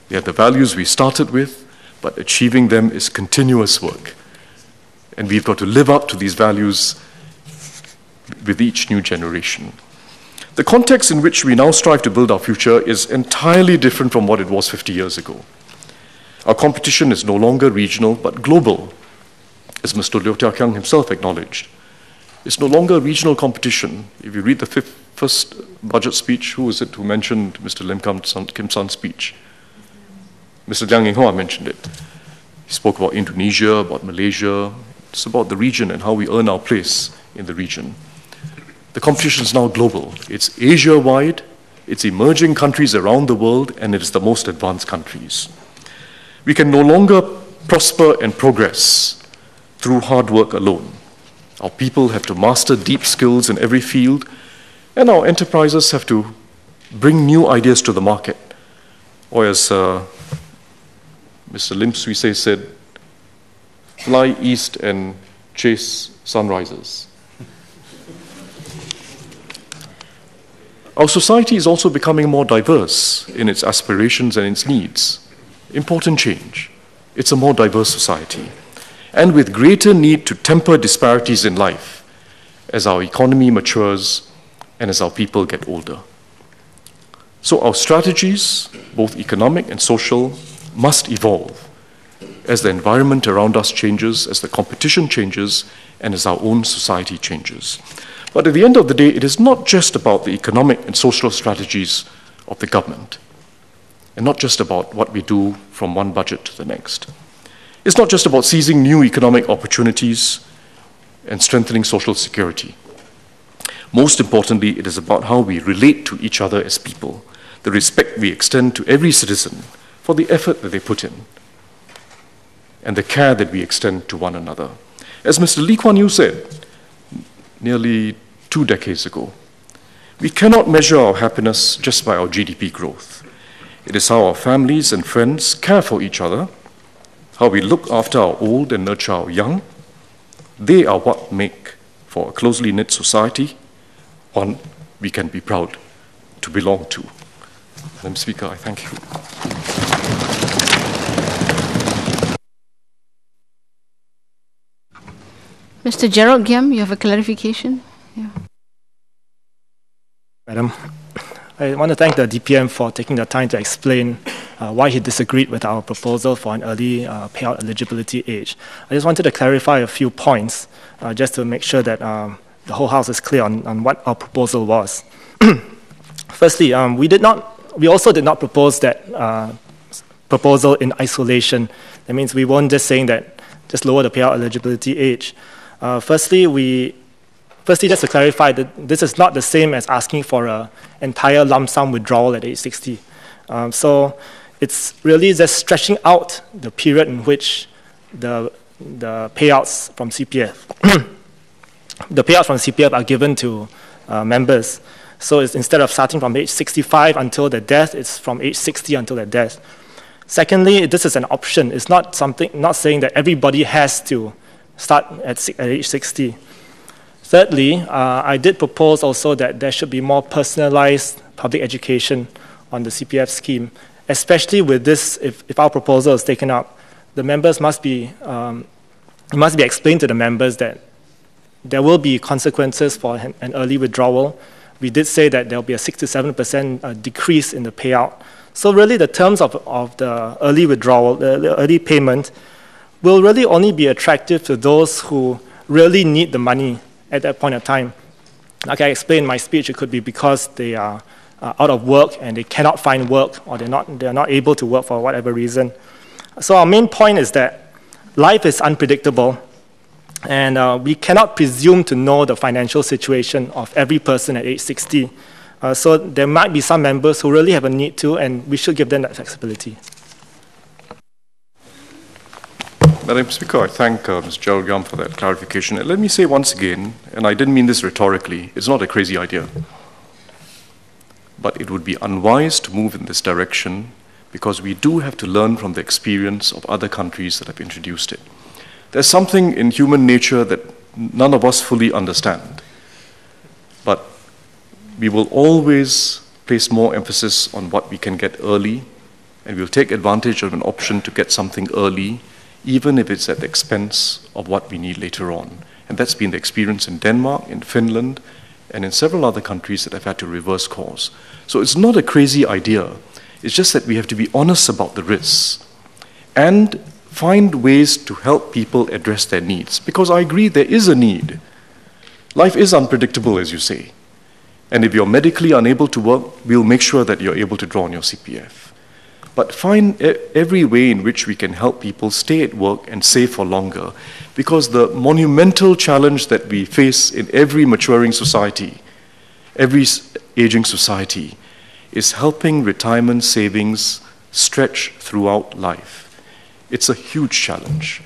They are the values we started with, but achieving them is continuous work. And we've got to live up to these values with each new generation. The context in which we now strive to build our future is entirely different from what it was 50 years ago. Our competition is no longer regional, but global, as Mr. Liu Tia-Kiang himself acknowledged. It's no longer regional competition. If you read the first budget speech, who was it who mentioned Mr. Lim Kim San's speech? Mr. Liang Eng Hoa mentioned it. He spoke about Indonesia, about Malaysia. It's about the region and how we earn our place in the region. The competition is now global. It's Asia-wide, it's emerging countries around the world, and it is the most advanced countries. We can no longer prosper and progress through hard work alone. Our people have to master deep skills in every field, and our enterprises have to bring new ideas to the market. Or as Mr. Lim Swee Say said, fly east and chase sunrises. Our society is also becoming more diverse in its aspirations and its needs. Important change. It's a more diverse society. And with greater need to temper disparities in life as our economy matures and as our people get older. So our strategies, both economic and social, must evolve as the environment around us changes, as the competition changes, and as our own society changes. But at the end of the day, it is not just about the economic and social strategies of the government, and not just about what we do from one budget to the next. It's not just about seizing new economic opportunities and strengthening social security. Most importantly, it is about how we relate to each other as people, the respect we extend to every citizen for the effort that they put in, and the care that we extend to one another. As Mr. Lee Kuan Yew said nearly 2 decades ago, we cannot measure our happiness just by our GDP growth. It is how our families and friends care for each other, how we look after our old and nurture our young. They are what make for a closely knit society, one we can be proud to belong to. Madam Speaker, I thank you. Mr. Gerald Giam, you have a clarification? Yeah. Madam, I want to thank the DPM for taking the time to explain why he disagreed with our proposal for an early payout eligibility age. I just wanted to clarify a few points just to make sure that the whole House is clear on what our proposal was. Firstly, we also did not propose that proposal in isolation. That means we weren't just saying that just lower the payout eligibility age. Firstly, just to clarify, that this is not the same as asking for an entire lump sum withdrawal at age 60. So it's really just stretching out the period in which the payouts from CPF, the payouts from CPF are given to members. So it's instead of starting from age 65 until their death, it's from age 60 until their death. Secondly, this is an option. It's not saying that everybody has to start at age 60. Thirdly, I did propose also that there should be more personalized public education on the CPF scheme, especially with this, if our proposal is taken up, the members must be, it must be explained to the members that there will be consequences for an early withdrawal. We did say that there will be a 6 to 7% decrease in the payout. So really the terms of the early withdrawal, the early payment, will really only be attractive to those who really need the money at that point of time. Like I explained in my speech, it could be because they are out of work and they cannot find work, or they're not able to work for whatever reason. So our main point is that life is unpredictable, and we cannot presume to know the financial situation of every person at age 60. So there might be some members who really have a need to, and we should give them that flexibility. Madam Speaker, I thank Mr. Gerald Giam for that clarification. And let me say once again, and I didn't mean this rhetorically, it's not a crazy idea, but it would be unwise to move in this direction because we do have to learn from the experience of other countries that have introduced it. There's something in human nature that none of us fully understand. But we will always place more emphasis on what we can get early, and we'll take advantage of an option to get something early, even if it's at the expense of what we need later on. And that's been the experience in Denmark, in Finland, and in several other countries that have had to reverse course. So it's not a crazy idea. It's just that we have to be honest about the risks and find ways to help people address their needs. Because I agree there is a need. Life is unpredictable, as you say. And if you're medically unable to work, we'll make sure that you're able to draw on your CPF. But find every way in which we can help people stay at work and save for longer. Because the monumental challenge that we face in every maturing society, every aging society, is helping retirement savings stretch throughout life. It's a huge challenge.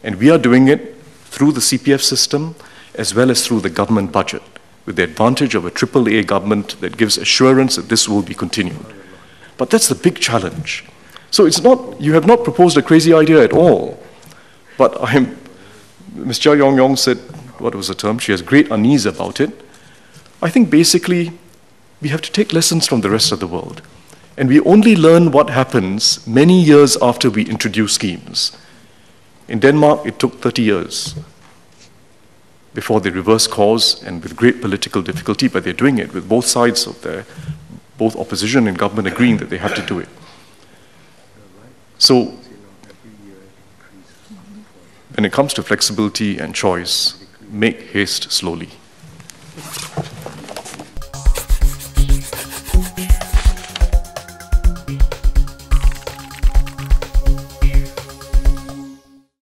And we are doing it through the CPF system as well as through the government budget, with the advantage of a AAA government that gives assurance that this will be continued. But that's the big challenge. So it's not, you have not proposed a crazy idea at all. But Ms. Chia Yong said, what was the term? She has great unease about it. I think basically we have to take lessons from the rest of the world. And we only learn what happens many years after we introduce schemes. In Denmark, it took 30 years before they reverse course, and with great political difficulty, but they're doing it with both sides of both opposition and government agreeing that they have to do it. So, when it comes to flexibility and choice, make haste slowly.